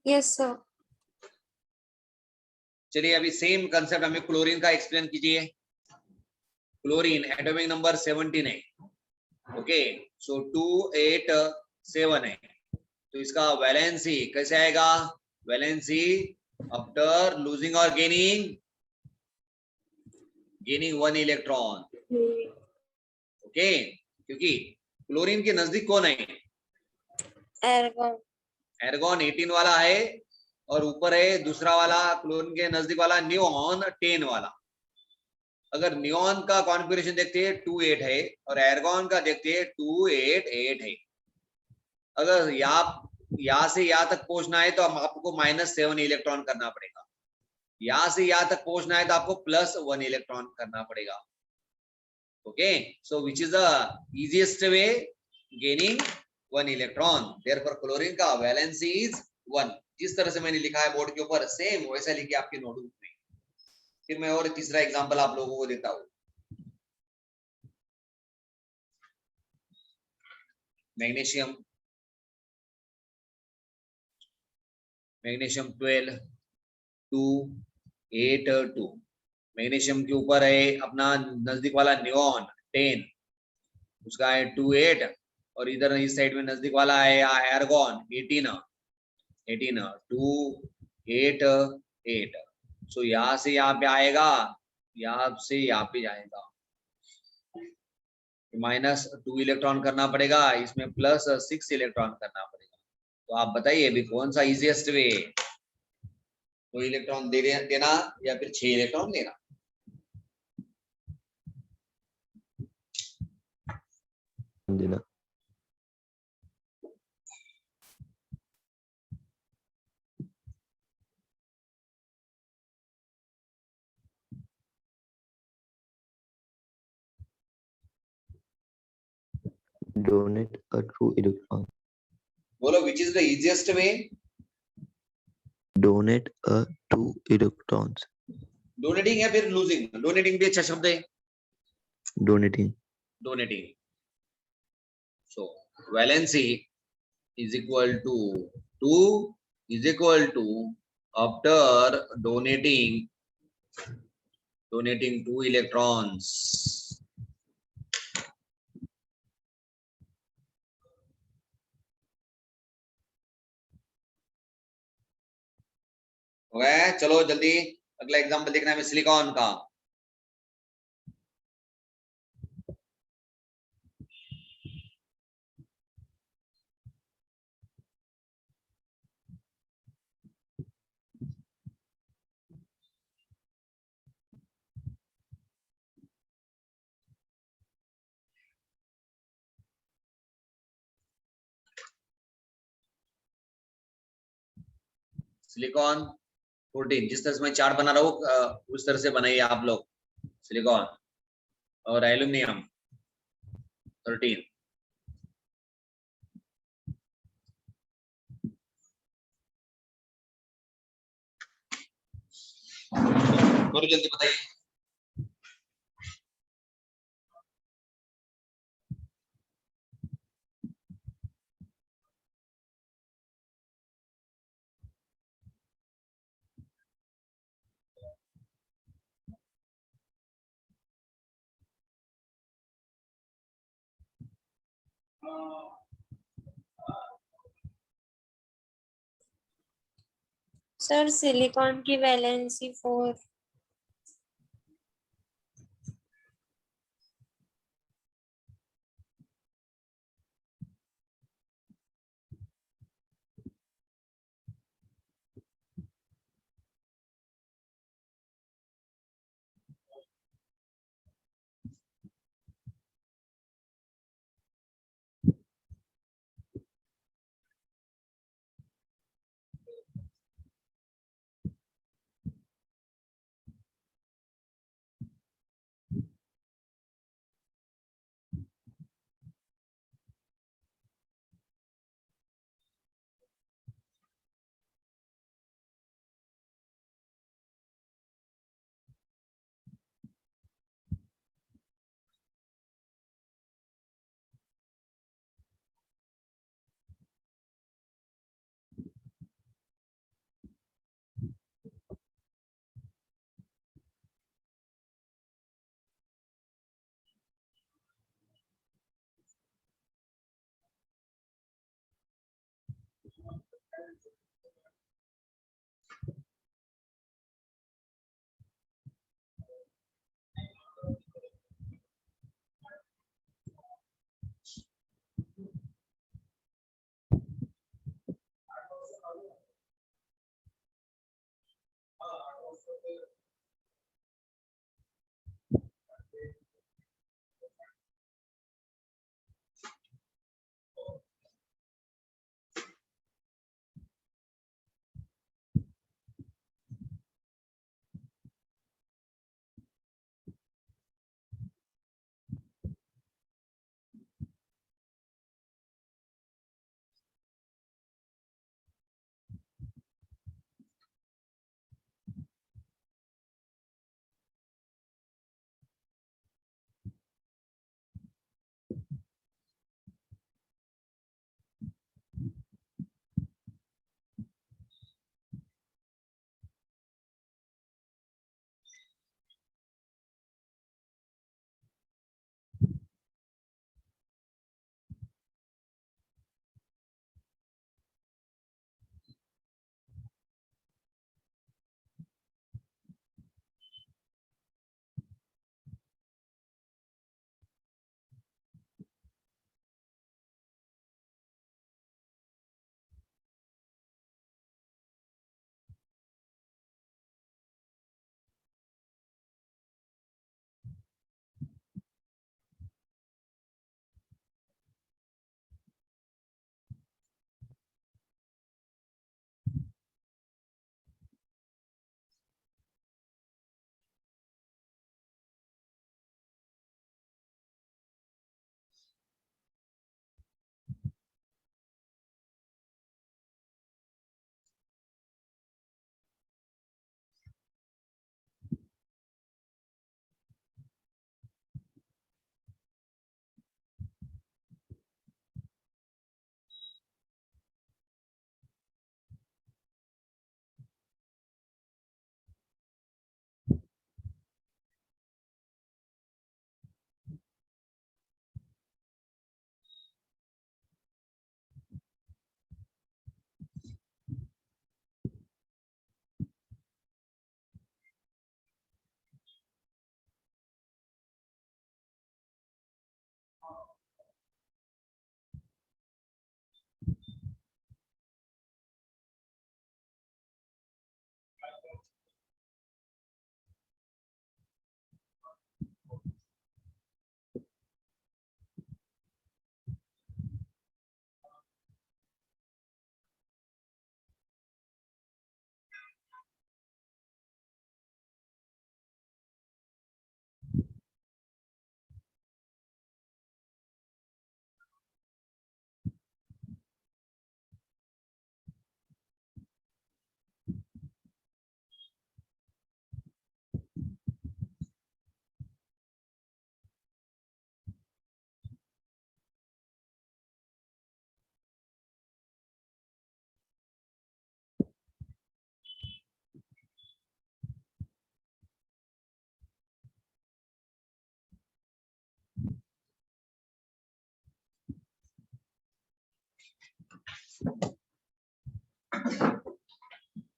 Yes sir. चलिए अभी सेम कंसेप्ट हमें क्लोरीन का एक्सप्लेन कीजिए। क्लोरीन एटॉमिक नंबर 17 है। ओके, सो 287 है, तो इसका वैलेंसी कैसे आएगा? वैलेंसी आफ्टर लूजिंग और गेनिंग 1 इलेक्ट्रॉन। ओके, क्योंकि क्लोरीन के नजदीक कौन है? एर्गॉन। एर्गॉन 18 वाला है, और ऊपर है दूसरा वाला क्लोरीन के नजदीक वाला नियॉन 10 वाला। अगर नियॉन का कॉन्फ़िगरेशन देखते हैं 2-8 है, और एर्गॉन का देखते हैं 2-8-8 है। अगर यहाँ से यहाँ तक पहुंचना है तो आपको -7 इलेक्ट्रॉन करना पड़ेगा। यहाँ से यहाँ तक पहुंचना है तो आपको +1 इलेक्ट्रॉन करना पड़ेगा। Okay, so which is the easiest way gaining 1 electron. Therefore chlorine का वैलेंसी इज 1। जिस तरह से मैंने लिखा है बोर्ड के ऊपर, सेम वैसा लिखिए आपके नोटबुक में। फिर मैं और तीसरा एग्जांपल आप लोगों को देता हूँ। मैग्नीशियम 12 2 8 2। मैग्नीशियम के ऊपर है अपना नजदीक वाला नियॉन 10, उसका है 2-8, और इधर इस साइड में नजदीक वाला है एर्गॉन 18 2-8-8। सो यहाँ से यहाँ पे आएगा, यहाँ से यहाँ पे जाएगा, -2 इलेक्ट्रॉन करना पड़ेगा, इसमें +6 इलेक्ट्रॉन करना पड़ेगा। तो आप बताइए अभी कौन सा इजीएस्ट वे है? 2 इलेक्ट्रॉन देना या फिर 6 इलेक्ट्रॉन देना? देना। Donate a 2 electron. बोलो which is the easiest way? Donate a 2 electrons. Donating या फिर लूजिंग? डोनेटिंग भी अच्छा शब्द है। Donating. Donating. So valency is equal to 2 is equal to after donating 2 electrons. हो गया? चलो जल्दी अगला एग्जांपल देखना है सिलिकॉन का. सिलिकॉन 14 जिस तरह से मैं चार्ट बना रहा हूँ उस तरह से बनाइए आप लोग. सिलिकॉन और एल्यूमिनियम 13. करो जल्दी बताइए. सर सिलिकॉन की वैलेंसी 4.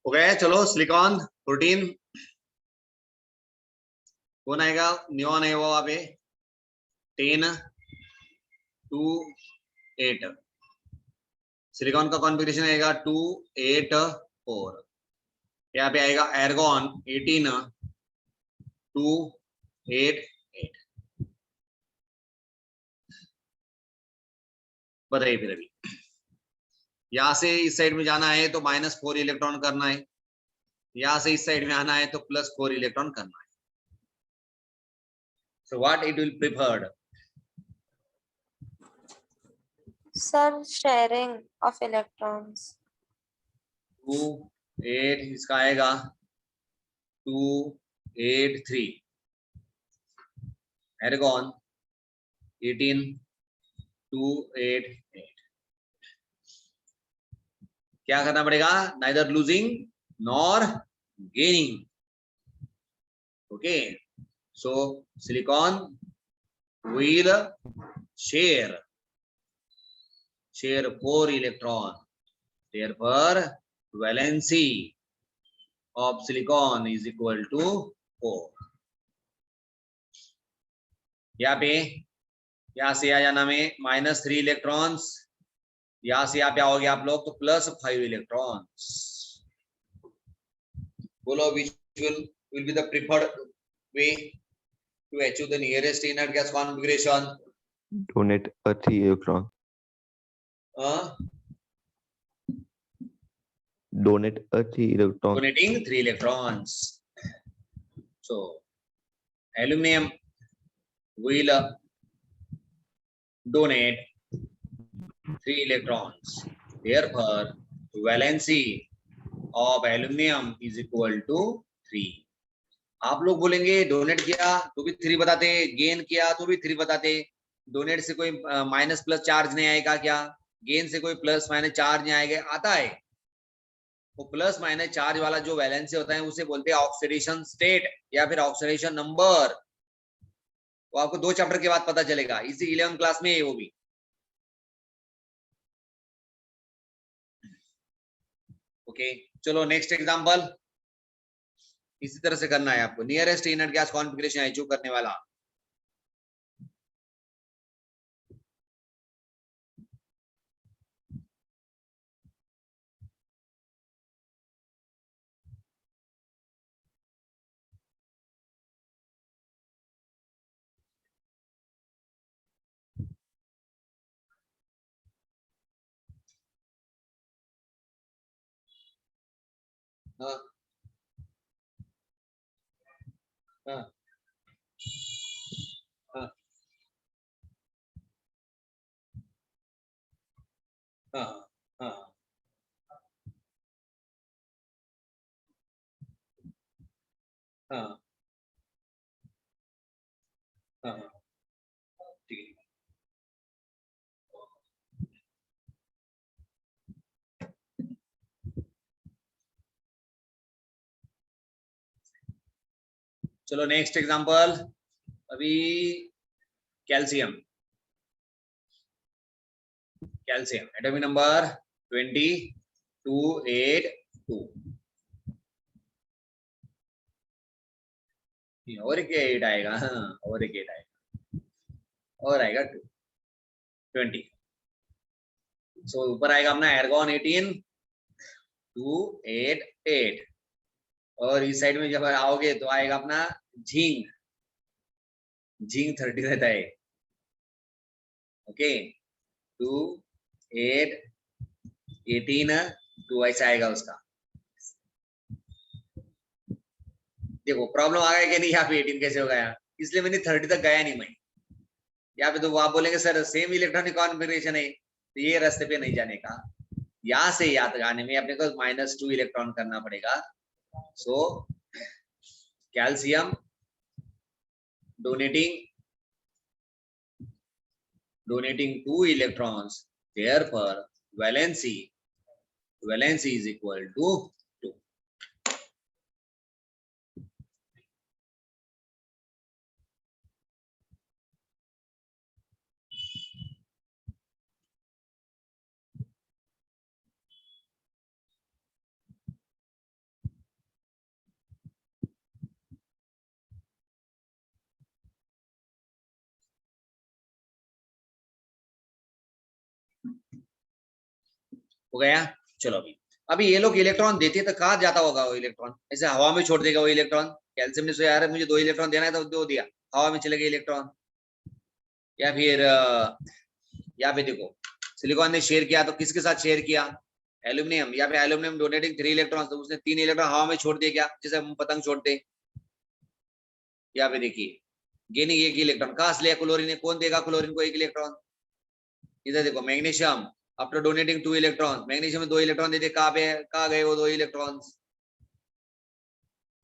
हो गया। चलो सिलिकॉन 14 कौन आएगा, नियॉन है वो वहां पे 10 2 8। सिलिकॉन का कॉन्फ़िगरेशन आएगा 2 8 4। यहाँ पे आएगा एर्गॉन 18 2 8 8। बताइए फिर अभी यहां से इस साइड में जाना है तो -4 इलेक्ट्रॉन करना है, यहां से इस साइड में आना है तो +4 इलेक्ट्रॉन करना है। So what it will preferred? Sir, sharing of electrons. 2 8 इसका आएगा 2 8 3। एर्गॉन 18 2 8 8। क्या करना पड़ेगा, neither losing nor gaining. Okay, so silicon will share 4 electron, therefore valency of silicon is equal to 4। यहाँ पे यहाँ से आ जाना में -3 इलेक्ट्रॉन्स, यहाँ से यहाँ पे आओगे आप लोग तो +5 इलेक्ट्रॉन्स। बोलो which will be the preferred way to achieve the nearest inert gas configuration? Donate a 3 electron. Donate a 3 electron. Donating 3 electrons. So aluminum will donate 3 electrons. Therefore, valency of aluminum is equal to 3। आप लोग बोलेंगे donate किया तो भी 3 बताते, gain किया तो भी 3 बताते। डोनेट से कोई माइनस प्लस चार्ज नहीं आएगा क्या, गेन से कोई प्लस माइनस चार्ज नहीं आएगा? आता है। वो प्लस माइनस चार्ज वाला जो वैलेंसी होता है उसे बोलते हैं ऑक्सीडेशन स्टेट या फिर ऑक्सीडेशन नंबर। वो आपको 2 चैप्टर के बाद पता चलेगा, इसी 11th क्लास में है वो भी। ओके, चलो नेक्स्ट एग्जांपल। इसी तरह से करना है आपको, nearest inert gas configuration achieve करने वाला। हाँ हाँ हाँ हाँ हाँ हाँ हाँ, ठीक है। चलो नेक्स्ट एग्जांपल अभी कैल्शियम। कैल्शियम एटॉमिक नंबर 228 और एक 8 आएगा, और एक 8 आएगा, और आएगा 20। सो ऊपर आएगा अपना एर्गॉन 18 288, और इस साइड में जब आओगे तो आएगा अपना झिंक। झिंक 30 रहता है। ओके, 2 8 18 2 ऐसा आएगा उसका। देखो प्रॉब्लम आ गया कि नहीं, यहाँ पे 18 कैसे हो गया, इसलिए मैंने 30 तक गया नहीं मैं। यहाँ पे तो आप बोलेंगे सर सेम इलेक्ट्रॉनिक कॉन्फ़िगरेशन है, तो ये रास्ते पे नहीं जाने का। यहाँ से यहाँ तक आने में अपने को -2 इलेक्ट्रॉन करना पड़ेगा। So calcium donating 2 electrons, therefore valency is equal to 2। हो गया। चलो अभी ये लोग इलेक्ट्रॉन देते तो कहाँ जाता होगा वो इलेक्ट्रॉन? ऐसे हवा में छोड़ देगा वो इलेक्ट्रॉन। कैल्शियम ने सोचा यार मुझे 2 इलेक्ट्रॉन देना है तो दो दिया, हवा में चले गए इलेक्ट्रॉन। या फिर यहाँ पे देखो सिलिकॉन ने शेयर किया तो किसके साथ शेयर किया? एल्यूमिनियम। या फिर एल्यूमिनियम डोनेटिंग 3 इलेक्ट्रॉन, तो उसने 3 इलेक्ट्रॉन हवा में छोड़ दिया क्या, जैसे हम पतंग छोड़ते। यहाँ पे देखिए गेनिंग 1 इलेक्ट्रॉन कहाँ से लिया क्लोरीन ने, कौन देगा क्लोरीन को 1 इलेक्ट्रॉन? इधर देखो magnesium after donating 2 electron, magnesium में 2 इलेक्ट्रॉन देते, कहाँ पे कहाँ गए वो 2 इलेक्ट्रॉन?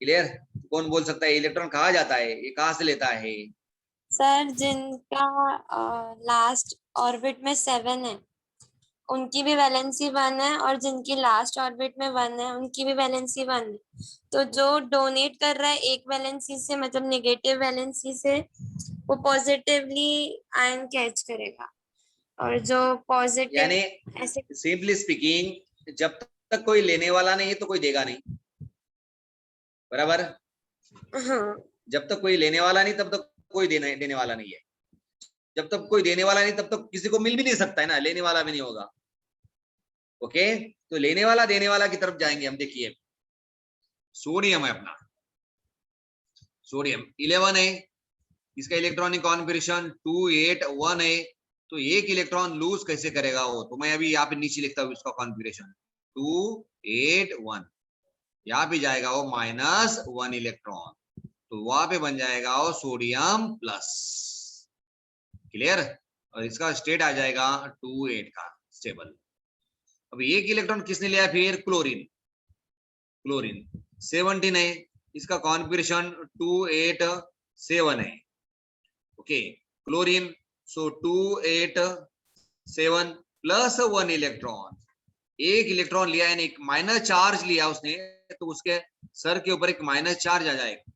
क्लियर? कौन बोल सकता है इलेक्ट्रॉन कहाँ जाता है, ये कहाँ से लेता है? सर जिनका लास्ट ऑर्बिट में 7 है उनकी भी वैलेंसी 1 है, और जिनकी लास्ट ऑर्बिट में 1 है उनकी भी वैलेंसी 1 है। तो जो डोनेट कर रहा है एक वैलेंसी से, मतलब नेगेटिव वैलेंसी से, वो पॉजिटिवली आयन कैच करेगा, और जो पॉजिटिव यानी ऐसे। सिंपली स्पीकिंग जब तक कोई लेने वाला नहीं है तो कोई देगा नहीं, बराबर? हाँ जब तक कोई लेने वाला नहीं तब तक कोई देने वाला नहीं है। जब तक कोई देने वाला नहीं तब तक किसी को मिल भी नहीं सकता है ना, लेने वाला भी नहीं होगा। ओके, तो लेने वाला देने वाला की तरफ जाएंगे हम। देखिए सोडियम है अपना, सोडियम 11 है, इसका इलेक्ट्रॉनिक कॉन्फिगरेशन 2 8 1 है। तो एक इलेक्ट्रॉन लूज कैसे करेगा वो, तो मैं अभी यहाँ पे नीचे लिखता हूँ इसका कॉन्फिगरेशन 2 8 1। यहाँ पे जाएगा वो -1 इलेक्ट्रॉन, तो वहां पे बन जाएगा वो सोडियम प्लस। क्लियर? और इसका स्टेट आ जाएगा 2 8 का स्टेबल। अब एक इलेक्ट्रॉन किसने लिया फिर? क्लोरीन। क्लोरीन 17 है, इसका कॉन्फिगरेशन 2 8 7 है। ओके, क्लोरीन, सो 2 8 7 प्लस 1 इलेक्ट्रॉन। एक इलेक्ट्रॉन लिया यानी एक माइनस चार्ज लिया उसने, तो उसके सर के ऊपर एक माइनस चार्ज आ जाएगा।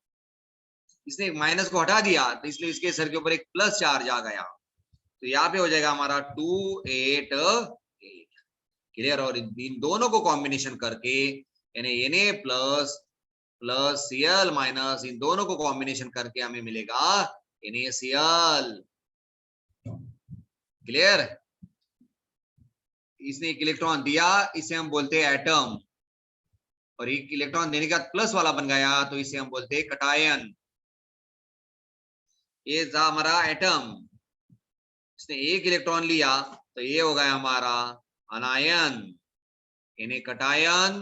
इसने एक माइनस को हटा दिया तो इसलिए इसके सर के ऊपर एक प्लस चार्ज आ गया। तो यहाँ पे हो जाएगा हमारा 2 8 8। क्लियर? और इन दोनों को कॉम्बिनेशन करके यानी Na plus plus Cl minus, इन दोनों को कॉम्बिनेशन करके हमें मिलेगा NaCl। क्लियर? इसने एक इलेक्ट्रॉन दिया, इसे हम बोलते हैं एटम, और एक इलेक्ट्रॉन देने के बाद प्लस वाला बन गया तो इसे हम बोलते हैं कटायन। ये था हमारा एटम। इसने एक इलेक्ट्रॉन लिया तो ये हो गया हमारा अनायन, यानी कटायन,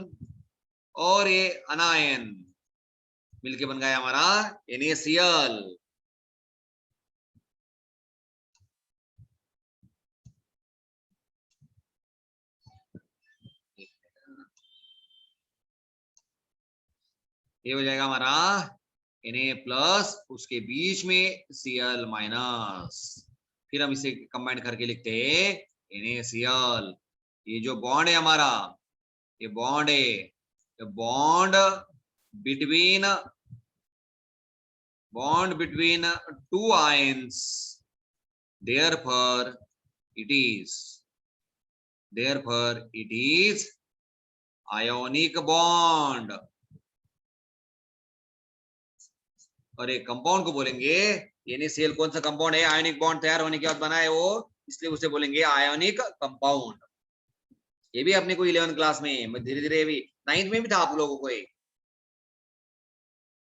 और ये अनायन मिलके बन गया हमारा NaCl। ये हो जाएगा हमारा Na प्लस, उसके बीच में Cl माइनस, फिर हम इसे कंबाइन करके लिखते हैं NaCl। ये जो बॉन्ड है हमारा, ये बॉन्ड है, ये bond between two ions, therefore it is ionic bond। और एक कंपाउंड को बोलेंगे, NaCl कौन सा कंपाउंड है, आयोनिक बॉन्ड तैयार होने के बाद बना है वो, इसलिए उसे बोलेंगे आयोनिक कंपाउंड। ये भी अपने को 11th क्लास में धीरे धीरे भी 9th में भी था आप लोगों को,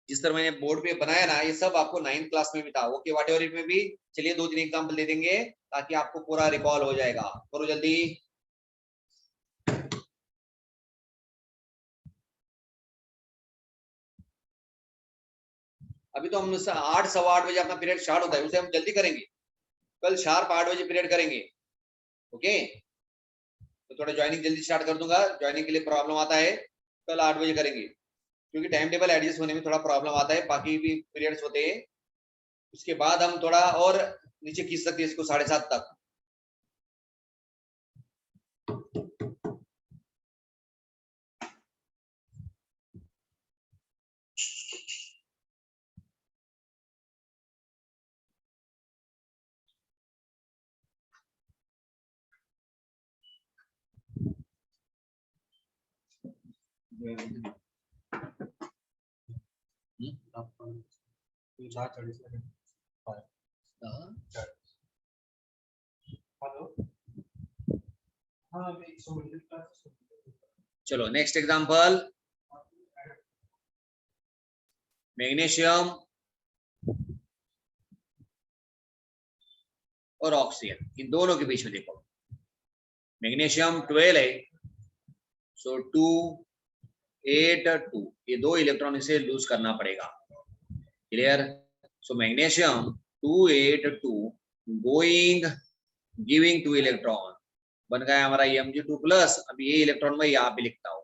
जिस तरह मैंने बोर्ड पे बनाया ना, ये सब आपको 9th क्लास में भी था। ओके, व्हाट एवर इट में भी। चलिए 2 3 एग्जांपल दे देंगे ताकि आपको पूरा रिकॉल हो जाएगा। करो जल्दी। अभी तो हम 8 सवा 8 बजे अपना पीरियड स्टार्ट होता है, उसे हम जल्दी करेंगे। कल शार्प 8 बजे पीरियड करेंगे। ओके, तो थोड़ा ज्वाइनिंग जल्दी स्टार्ट कर दूंगा, ज्वाइनिंग के लिए प्रॉब्लम आता है। कल 8 बजे करेंगे क्योंकि टाइम टेबल एडजस्ट होने में थोड़ा प्रॉब्लम आता है, बाकी भी पीरियड्स होते हैं। उसके बाद हम थोड़ा और नीचे खींच सकते हैं इसको 7:30 तक। चलो नेक्स्ट एग्जांपल, मैग्नीशियम और ऑक्सीजन, इन दोनों के बीच में देखो, मैग्नीशियम 12 है, सो 2 8 2, ये 2 इलेक्ट्रॉन इसे लूज करना पड़ेगा। क्लियर? सो मैग्नीशियम 2 8 2 गोइंग गिविंग 2 इलेक्ट्रॉन, बन गया हमारा Mg2 प्लस। अब ये इलेक्ट्रॉन मैं यहाँ पे लिखता हूँ,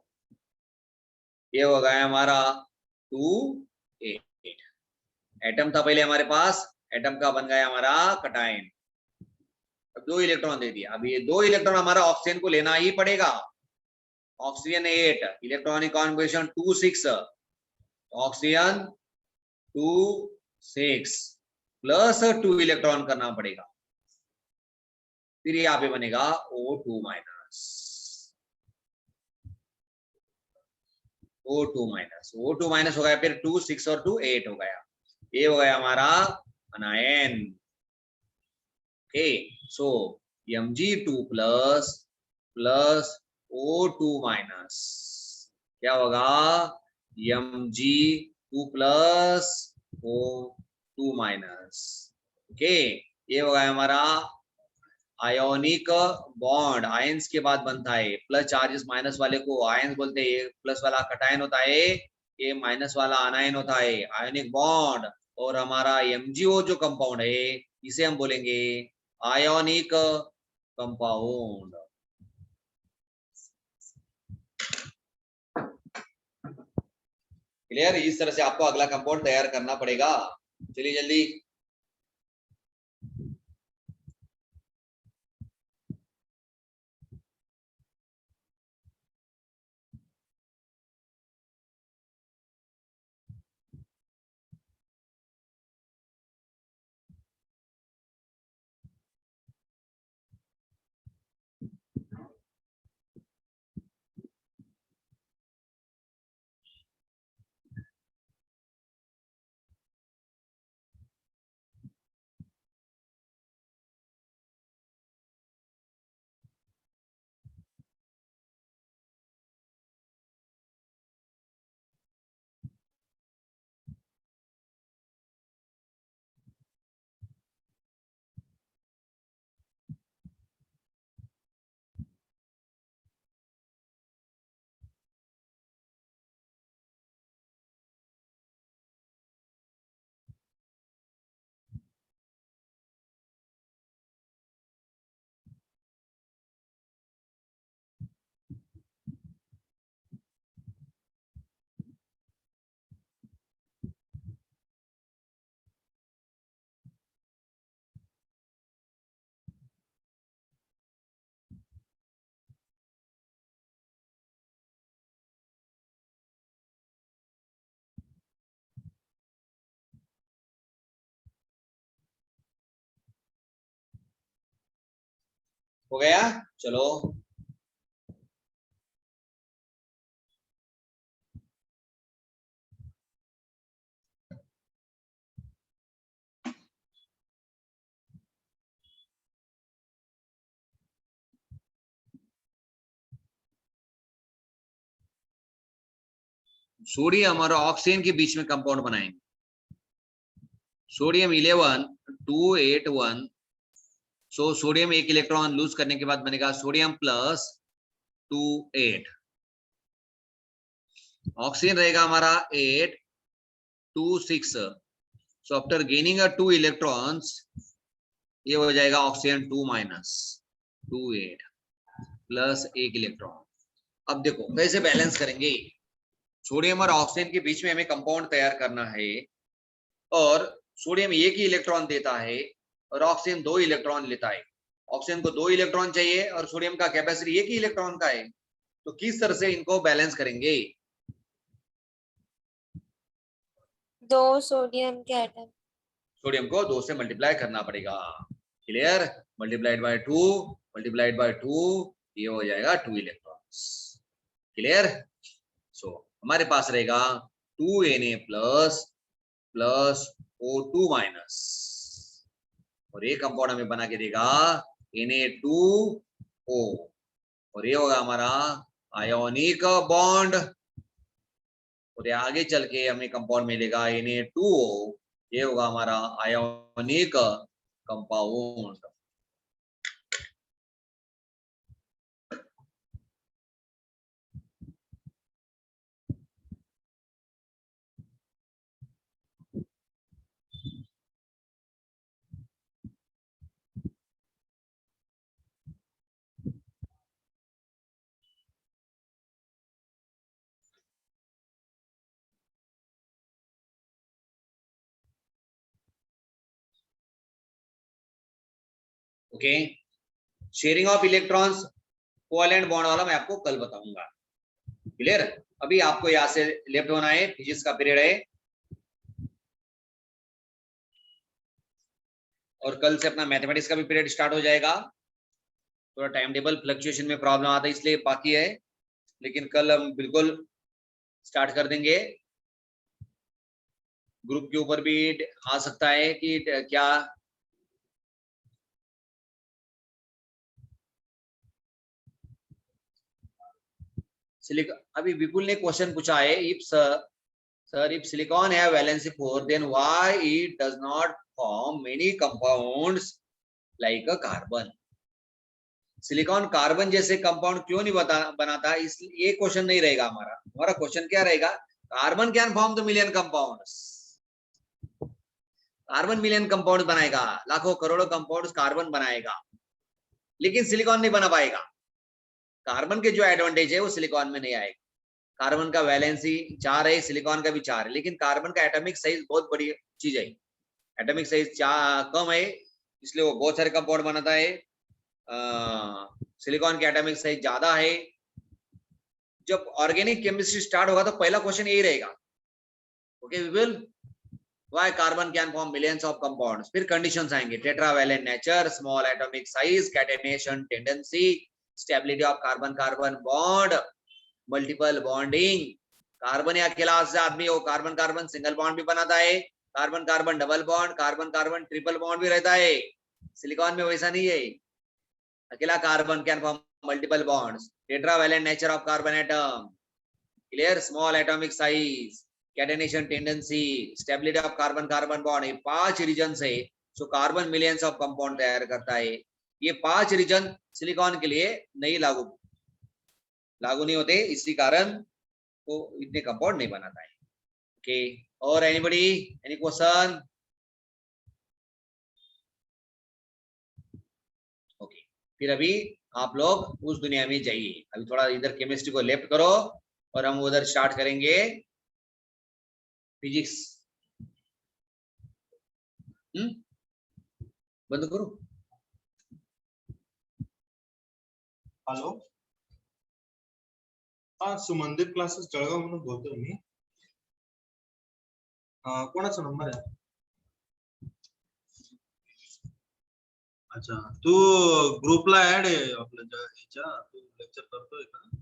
ये हो गया हमारा 2 8, एटम था पहले हमारे पास, एटम का बन गया हमारा कटायन। अब 2 इलेक्ट्रॉन दे दिया, अब ये 2 इलेक्ट्रॉन हमारा ऑक्सीजन को लेना ही पड़ेगा। Oxygen 8, electronic configuration 2 6, oxygen 2 6 plus 2 electron करना पड़ेगा, फिर यहाँ पे बनेगा O2 minus, O2 minus, O2 minus हो गया, फिर 2 6 और 2 8 हो गया, ये हो गया हमारा अनायन। ओके, सो Mg2 plus plus O2 minus क्या होगा, Mg2 plus O2 minus. Okay, ये होगा हमारा आयोनिक बॉन्ड, आयंस के बाद बनता है, प्लस चार्जेस माइनस वाले को आयंस बोलते हैं, प्लस वाला कटायन होता है, ये माइनस वाला आनायन होता है, आयोनिक बॉन्ड। और हमारा MgO जो कंपाउंड है इसे हम बोलेंगे आयोनिक कंपाउंड। क्लियर? इस तरह से आपको अगला कंपाउंड तैयार करना पड़ेगा। चलिए जल्दी, हो गया? चलो सोडियम और ऑक्सीजन के बीच में कंपाउंड बनाएंगे, सोडियम 11 2 8 1, सो सोडियम एक इलेक्ट्रॉन लूज करने के बाद बनेगा सोडियम प्लस 2 8, ऑक्सीजन रहेगा हमारा 8 2 6, सो आफ्टर गेनिंग 2 इलेक्ट्रॉन्स ये हो जाएगा ऑक्सीजन 2 माइनस 2 8 प्लस 1 इलेक्ट्रॉन। अब देखो कैसे बैलेंस करेंगे, सोडियम और ऑक्सीजन के बीच में हमें कंपाउंड तैयार करना है, और सोडियम एक ही इलेक्ट्रॉन देता है और ऑक्सीजन 2 इलेक्ट्रॉन लेता है। ऑक्सीजन को 2 इलेक्ट्रॉन चाहिए और सोडियम का कैपेसिटी एक ही इलेक्ट्रॉन का है, तो किस तरह से इनको बैलेंस करेंगे? 2 सोडियम के एटम, सोडियम को 2 से मल्टीप्लाई करना पड़ेगा। Clear? Multiplied by 2 multiplied by 2, ये हो जाएगा 2 इलेक्ट्रॉन्स। क्लियर? सो हमारे पास रहेगा 2Na plus plus O2 minus, और ये कंपाउंड हमें बना के देगा Na2O। और ये होगा हमारा आयोनिक बॉन्ड, और ये आगे चल के हमें कंपाउंड मिलेगा Na2O, ये होगा हमारा ionic compound. Okay, sharing of electrons covalent bond वाला मैं आपको कल बताऊंगा। क्लियर? अभी आपको यहां से लेफ्ट होना है, फिजिक्स का पीरियड है, और कल से अपना मैथमेटिक्स का भी पीरियड स्टार्ट हो जाएगा। थोड़ा टाइम टेबल फ्लक्चुएशन में प्रॉब्लम आता है इसलिए बाकी है, लेकिन कल हम बिल्कुल स्टार्ट कर देंगे। ग्रुप के ऊपर भी आ सकता है कि क्या अभी विपुल ने क्वेश्चन पूछा है, इफ सर इफ सिलिकॉन है valency 4 then why it does not form many compounds like a carbon. Silicon carbon जैसे कंपाउंड क्यों नहीं बनाता, इसलिए ये क्वेश्चन नहीं रहेगा हमारा। हमारा क्वेश्चन क्या रहेगा, carbon can form the million compounds, carbon million compound बनाएगा, लाखों करोड़ों कंपाउंड्स कार्बन बनाएगा, लेकिन सिलिकॉन नहीं बना पाएगा। कार्बन के जो एडवांटेज है वो सिलिकॉन में नहीं आएगा। कार्बन का वैलेंसी 4 है, सिलिकॉन का भी 4 है, लेकिन कार्बन का एटॉमिक साइज बहुत बड़ी चीज है, एटॉमिक साइज कम है, इसलिए वो बहुत सारे कंपाउंड बनाता है। सिलिकॉन के एटॉमिक साइज ज्यादा है। जब ऑर्गेनिक केमिस्ट्री स्टार्ट होगा तो पहला क्वेश्चन यही रहेगा, okay Vipul, why carbon can form millions of compounds. फिर कंडीशंस आएंगे, tetravalent nature, small atomic size, catenation tendency, stability of carbon carbon bond, multiple bonding. Carbon या अकेला आदमी हो, कार्बन कार्बन सिंगल बॉन्ड भी बनाता है, carbon carbon double bond, carbon carbon triple bond भी रहता है। सिलिकॉन में वैसा नहीं है, अकेला carbon can form multiple bonds, tetravalent nature of carbon atom, clear, small atomic size, catenation tendency, stability of carbon carbon bond, ये 5 रीजन है जो कार्बन मिलियंस ऑफ कंपाउंड तैयार करता है। ये 5 रीजन सिलिकॉन के लिए नहीं लागू नहीं होते, इसी कारण वो इतने कंपाउंड नहीं बनाता है। ओके, और एनीबॉडी, एनी क्वेश्चन? ओके, फिर अभी आप लोग उस दुनिया में जाइए, अभी थोड़ा इधर केमिस्ट्री को लेफ्ट करो और हम उधर स्टार्ट करेंगे फिजिक्स। बंद करो। हॅलो, हा सुमनदीप क्लासेस जळगाव म्हणून बोलतोय मी. कोणाचा नंबर आहे? अच्छा, तू ग्रुपला ऍड आहे आपल्या ह्याच्या, तू लेक्चर करतोय का?